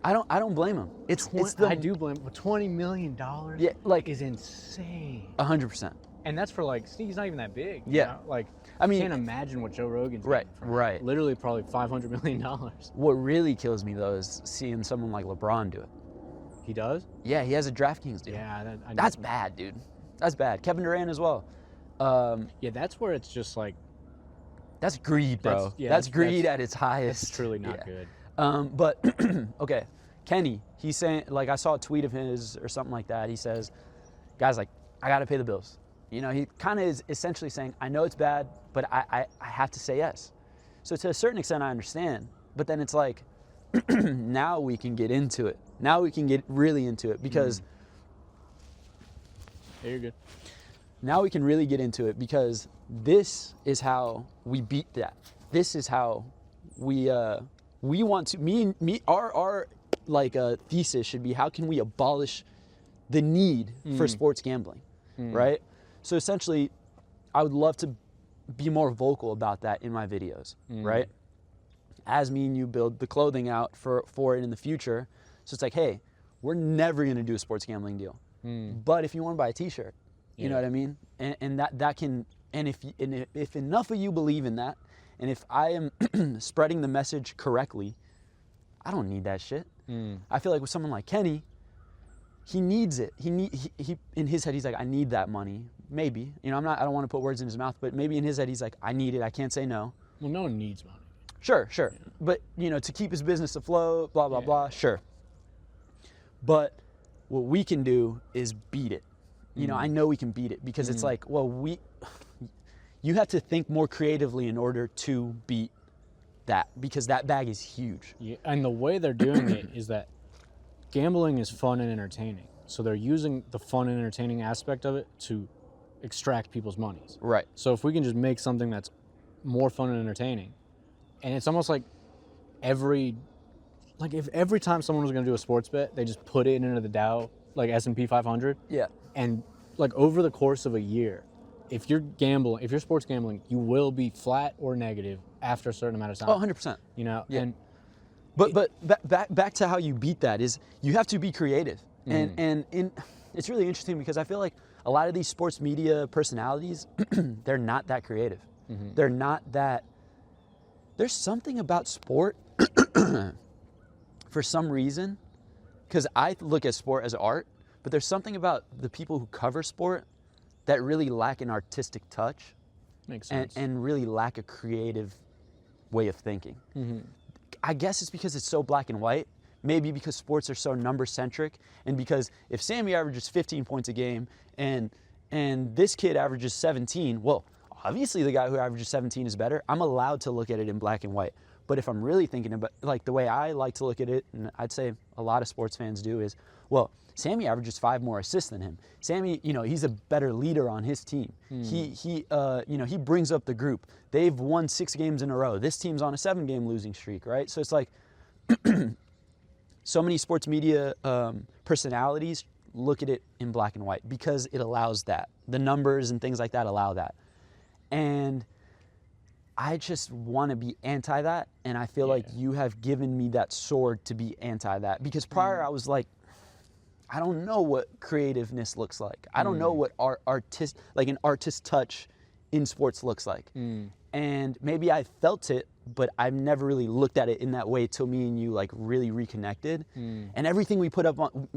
I don't blame him. I do blame him. $20 million Yeah, like is insane. 100%. And that's for like, Sneaky's not even that big. Yeah. You know? Like, I mean, can't imagine what Joe Rogan's right, getting from right. literally probably $500 million. What really kills me though is seeing someone like LeBron do it. He does? Yeah, he has a DraftKings deal. Yeah. That's bad, dude. That's bad. Kevin Durant as well. Yeah, that's where it's just like, That's greed, bro. That's greed at its highest. it's truly not good. But okay, Kenny, he's saying, like, I saw a tweet of his or something like that. He says, guys, like, I got to pay the bills. You know, he kind of is essentially saying, I know it's bad, but I have to say yes. So to a certain extent, I understand. But then it's like, now we can get into it. Now we can get really into it because. Yeah, you're good. Now we can really get into it because this is how we beat that. This is how we want to. Our thesis should be, how can we abolish the need for sports gambling, right? So essentially, I would love to be more vocal about that in my videos, right? As me and you build the clothing out for it in the future. So it's like, hey, we're never gonna do a sports gambling deal, but if you want to buy a T-shirt, you know what I mean, and that can, and if enough of you believe in that, and if I am spreading the message correctly, I don't need that shit. I feel like with someone like Kenny, he needs it. He in his head, he's like, I need that money. Maybe, you know, I don't want to put words in his mouth, but maybe in his head, he's like, I need it. I can't say no. Well, no one needs money. Sure. Yeah. But, you know, to keep his business afloat, blah, blah, blah, sure. But what we can do is beat it. You know, I know we can beat it because it's like, well, you have to think more creatively in order to beat that, because that bag is huge. Yeah, and the way they're doing it is that gambling is fun and entertaining. So they're using the fun and entertaining aspect of it to extract people's monies. Right. So if we can just make something that's more fun and entertaining, and it's almost like if every time someone was going to do a sports bet, they just put it into the Dow, like S&P 500. Yeah. And like over the course of a year, if you're sports gambling, you will be flat or negative after a certain amount of time. Oh, 100%. You know, Yeah. and But back to how you beat that is you have to be creative. And it's really interesting because I feel like a lot of these sports media personalities, they're not that creative. They're not that. There's something about sport for some reason, because I look at sport as art, but there's something about the people who cover sport that really lack an artistic touch. makes sense. And really lack a creative way of thinking. I guess it's because it's so black and white. Maybe because sports are so number-centric, and because if Sammy averages 15 points a game and this kid averages 17, well, obviously the guy who averages 17 is better. I'm allowed to look at it in black and white. But if I'm really thinking about, like, the way I like to look at it, and I'd say a lot of sports fans do, is, well, Sammy averages 5 more assists than him. Sammy, you know, he's a better leader on his team. He brings up the group. They've won 6 games in a row. This team's on a 7-game losing streak, right? So it's like, so many sports media personalities look at it in black and white because it allows that. The numbers and things like that allow that. And I just want to be anti that, and I feel like you have given me that sword to be anti that. Because prior I was like, I don't know what creativeness looks like. I don't know what an artist touch in sports looks like. And maybe I felt it, but I've never really looked at it in that way till me and you like really reconnected. And everything we put up on,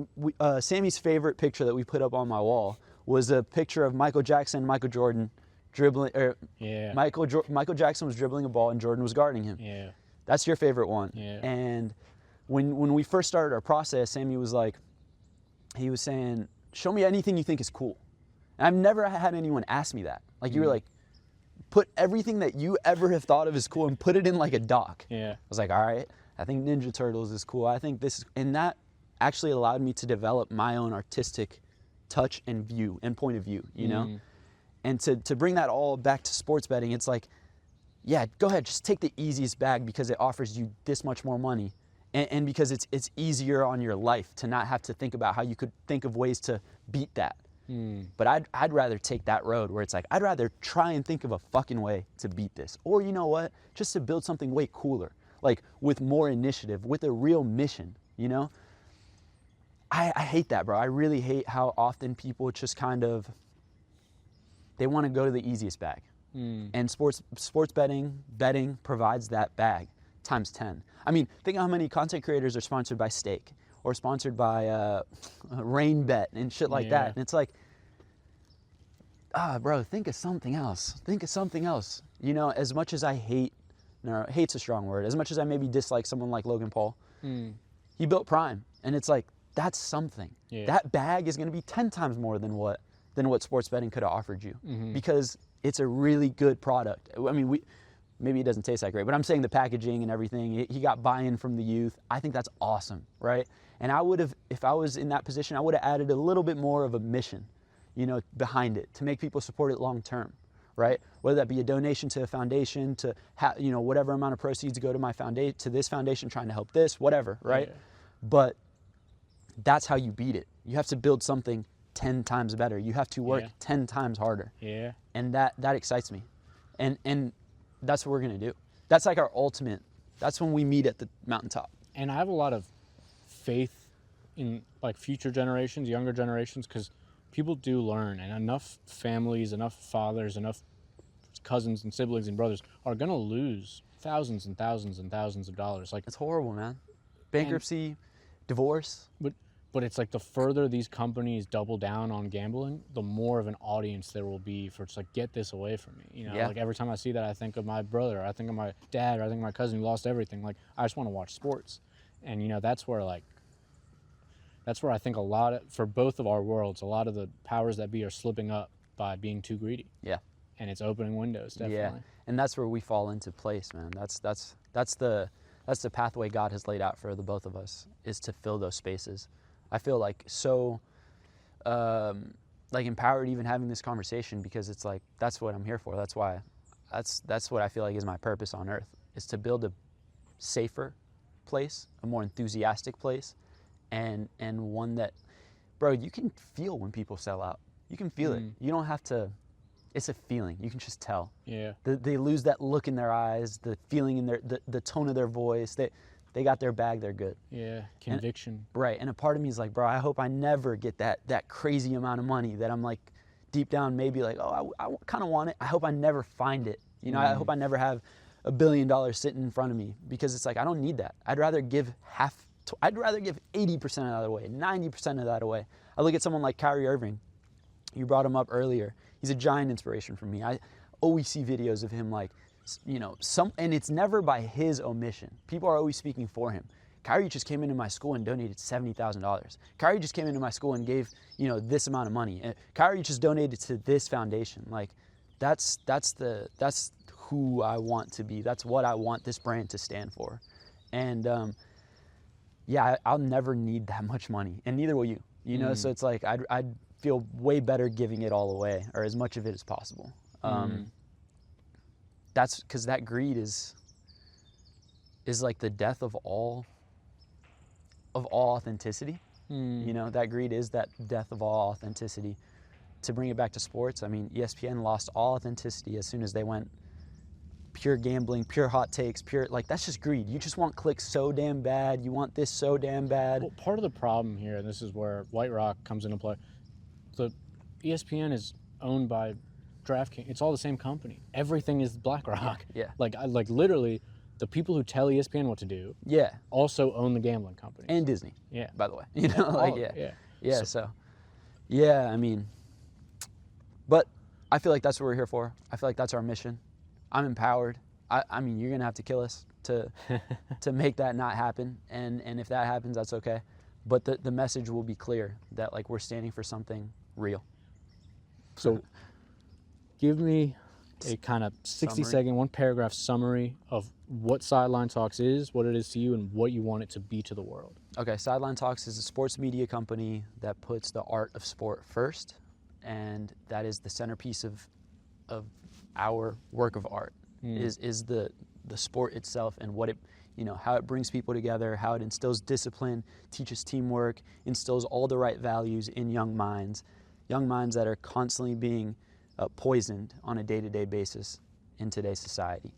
Sammy's favorite picture that we put up on my wall was a picture of Michael Jackson and Michael Jordan dribbling, Michael Jackson was dribbling a ball and Jordan was guarding him. That's your favorite one. And when we first started our process, Sammy was like, he was saying, show me anything you think is cool. And I've never had anyone ask me that. Like, you were like, put everything that you ever have thought of as cool and put it in like a doc. I was like, all right, I think Ninja Turtles is cool. I think this is, and that actually allowed me to develop my own artistic touch and view and point of view, you know? And to bring that all back to sports betting, it's like, yeah, go ahead, just take the easiest bag because it offers you this much more money. And because it's easier on your life to not have to think about how you could think of ways to beat that. But I'd rather take that road where it's like, I'd rather try and think of a fucking way to beat this. Or you know what? Just to build something way cooler, like with more initiative, with a real mission, you know? I hate that, bro. I really hate how often people just kind of, they want to go to the easiest bag. And sports betting provides that bag times 10. I mean, think of how many content creators are sponsored by Steak or sponsored by Rain Bet and shit like that. And it's like, bro, think of something else. Think of something else. You know, as much as I hate, no, hate's a strong word, as much as I maybe dislike someone like Logan Paul, he built Prime. And it's like, that's something. That bag is going to be 10 times more than what sports betting could have offered you because it's a really good product. I mean, maybe it doesn't taste that great, but I'm saying the packaging and everything, he got buy-in from the youth. I think that's awesome, right? And I would have, if I was in that position, I would have added a little bit more of a mission, you know, behind it to make people support it long term, right? Whether that be a donation to a foundation, to you know, whatever amount of proceeds go to my foundation, to this foundation trying to help this, whatever, right? But that's how you beat it. You have to build something 10 times better. You have to work 10 times harder. And that excites me. And that's what we're going to do. That's like our ultimate, that's when we meet at the mountaintop. And I have a lot of faith in like future generations, younger generations, because people do learn, and enough families, enough fathers, enough cousins and siblings and brothers are going to lose thousands and thousands and thousands of dollars. Like, it's horrible, man. Bankruptcy, divorce. But it's like the further these companies double down on gambling, the more of an audience there will be for just like, get this away from me. You know, like every time I see that, I think of my brother, I think of my dad, or I think of my cousin who lost everything. Like, I just want to watch sports. And, you know, that's where I think a lot of, for both of our worlds, a lot of the powers that be are slipping up by being too greedy. And it's opening windows, definitely. And that's where we fall into place, man. That's the pathway God has laid out for the both of us, is to fill those spaces. I feel like so like empowered even having this conversation, because it's like, that's what I'm here for. That's why, that's what I feel like is my purpose on earth, is to build a safer place, a more enthusiastic place, and one that, bro, you can feel when people sell out. You can feel it. You don't have to, it's a feeling. You can just tell. They lose that look in their eyes, the feeling in the tone of their voice. They got their bag, they're good. Conviction. Right, and a part of me is like, bro, I hope I never get that crazy amount of money that I'm like, deep down maybe like, oh, I kind of want it. I hope I never find it. You know, I hope I never have $1 billion sitting in front of me, because it's like, I don't need that. I'd rather give 80% of that away, 90% of that away. I look at someone like Kyrie Irving. You brought him up earlier. He's a giant inspiration for me. I always see videos of him like, you know, and it's never by his omission. People are always speaking for him. Kyrie just came into my school and donated $70,000. Kyrie just came into my school and gave, you know, this amount of money. Kyrie just donated to this foundation. Like, that's who I want to be. That's what I want this brand to stand for. And yeah, I'll never need that much money, and neither will you. You know, so it's like I'd feel way better giving it all away, or as much of it as possible. That's because that greed is like the death of all authenticity. You know, that greed is that death of all authenticity. To bring it back to sports, I mean, ESPN lost all authenticity as soon as they went pure gambling, pure hot takes, pure, like, that's just greed. You just want clicks so damn bad. You want this so damn bad. Well, part of the problem here, and this is where White Rock comes into play, the ESPN is owned by DraftKings. It's all the same company. Everything is BlackRock. Yeah. Like literally, the people who tell ESPN what to do Yeah. also own the gambling company. And Disney. Yeah. By the way. You know, like, yeah. So, yeah, I mean, but I feel like that's what we're here for. I feel like that's our mission. I'm empowered. I mean, you're going to have to kill us to make that not happen. And if that happens, that's okay. But the message will be clear that, like, we're standing for something real. So give me a kind of 60-second, one paragraph summary of what Sideline Talks is, what it is to you, and what you want it to be to the world. Okay, Sideline Talks is a sports media company that puts the art of sport first, and that is the centerpiece of our work of art. Is the sport itself and what it, you know, how it brings people together, how it instills discipline, teaches teamwork, instills all the right values in young minds that are constantly being poisoned on a day-to-day basis in today's society.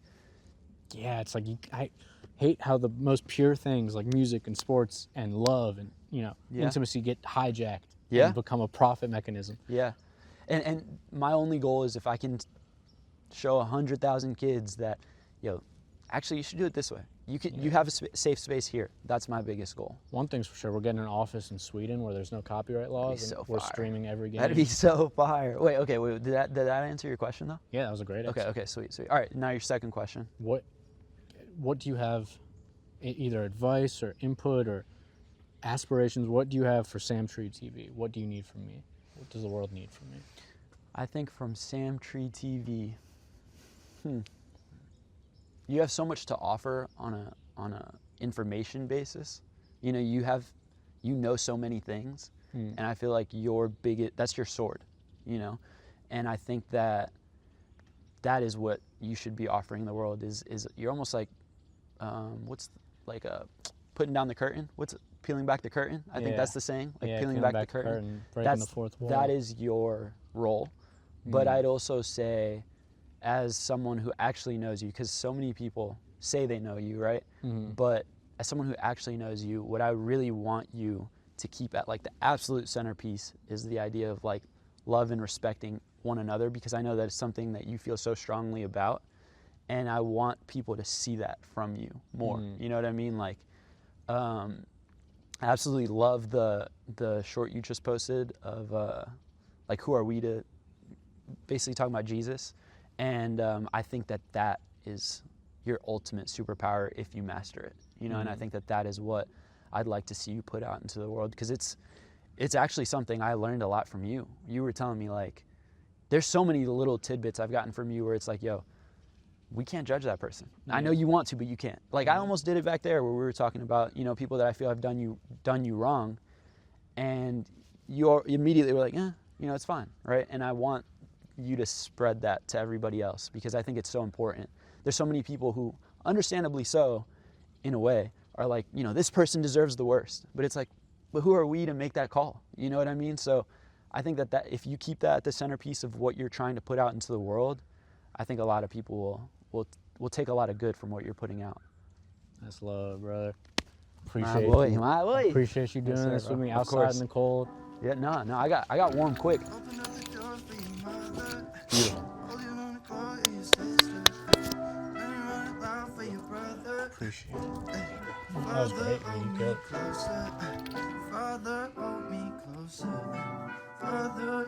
Yeah, it's like I hate how the most pure things like music and sports and love and, you know, intimacy get hijacked and become a profit mechanism. Yeah. And my only goal is if I can show 100,000 kids that, actually you should do it this way. You have a safe space here. That's my biggest goal. One thing's for sure, we're getting an office in Sweden where there's no copyright laws, and we're streaming every game. That'd be so fire. Wait, did that answer your question though? Yeah, that was a great answer. Okay, sweet. All right, now your second question. What do you have, either advice or input or aspirations? What do you have for Sam Tree TV? What do you need from me? What does the world need from me? I think from Sam Tree TV, you have so much to offer on a information basis. You know, you know so many things, and I feel like that's your sword, you know, and I think that is what you should be offering the world. Is you're almost like, putting down the curtain. Peeling back the curtain? I think that's the saying. Like peeling back the curtain. Breaking the fourth wall. That is your role. But I'd also say, as someone who actually knows you, because so many people say they know you, right? But as someone who actually knows you, what I really want you to keep at like the absolute centerpiece is the idea of like love and respecting one another, because I know that it's something that you feel so strongly about, and I want people to see that from you more. You know what I mean? Like, I absolutely love the short you just posted of like, who are we to basically talking about Jesus, and I think that is your ultimate superpower if you master it, you know. And I think that is what I'd like to see you put out into the world, because it's actually something I learned a lot from you. You were telling me, like, there's so many little tidbits I've gotten from you where it's like, yo, we can't judge that person. I know you want to, but you can't. Like, I almost did it back there where we were talking about, you know, people that I feel have done you wrong, and you immediately were like, you know, it's fine, right? And I want you to spread that to everybody else, because I think it's so important. There's so many people who, understandably so, in a way, are like, you know, this person deserves the worst. But it's like, but who are we to make that call? You know what I mean? So I think that if you keep that at the centerpiece of what you're trying to put out into the world, I think a lot of people will take a lot of good from what you're putting out. That's love, brother. My boy. Appreciate you doing this with me outside in the cold. Yeah, no, I got warm quick. Beautiful. Appreciate it. That was great, man. You good. Father, hold me closer. Father,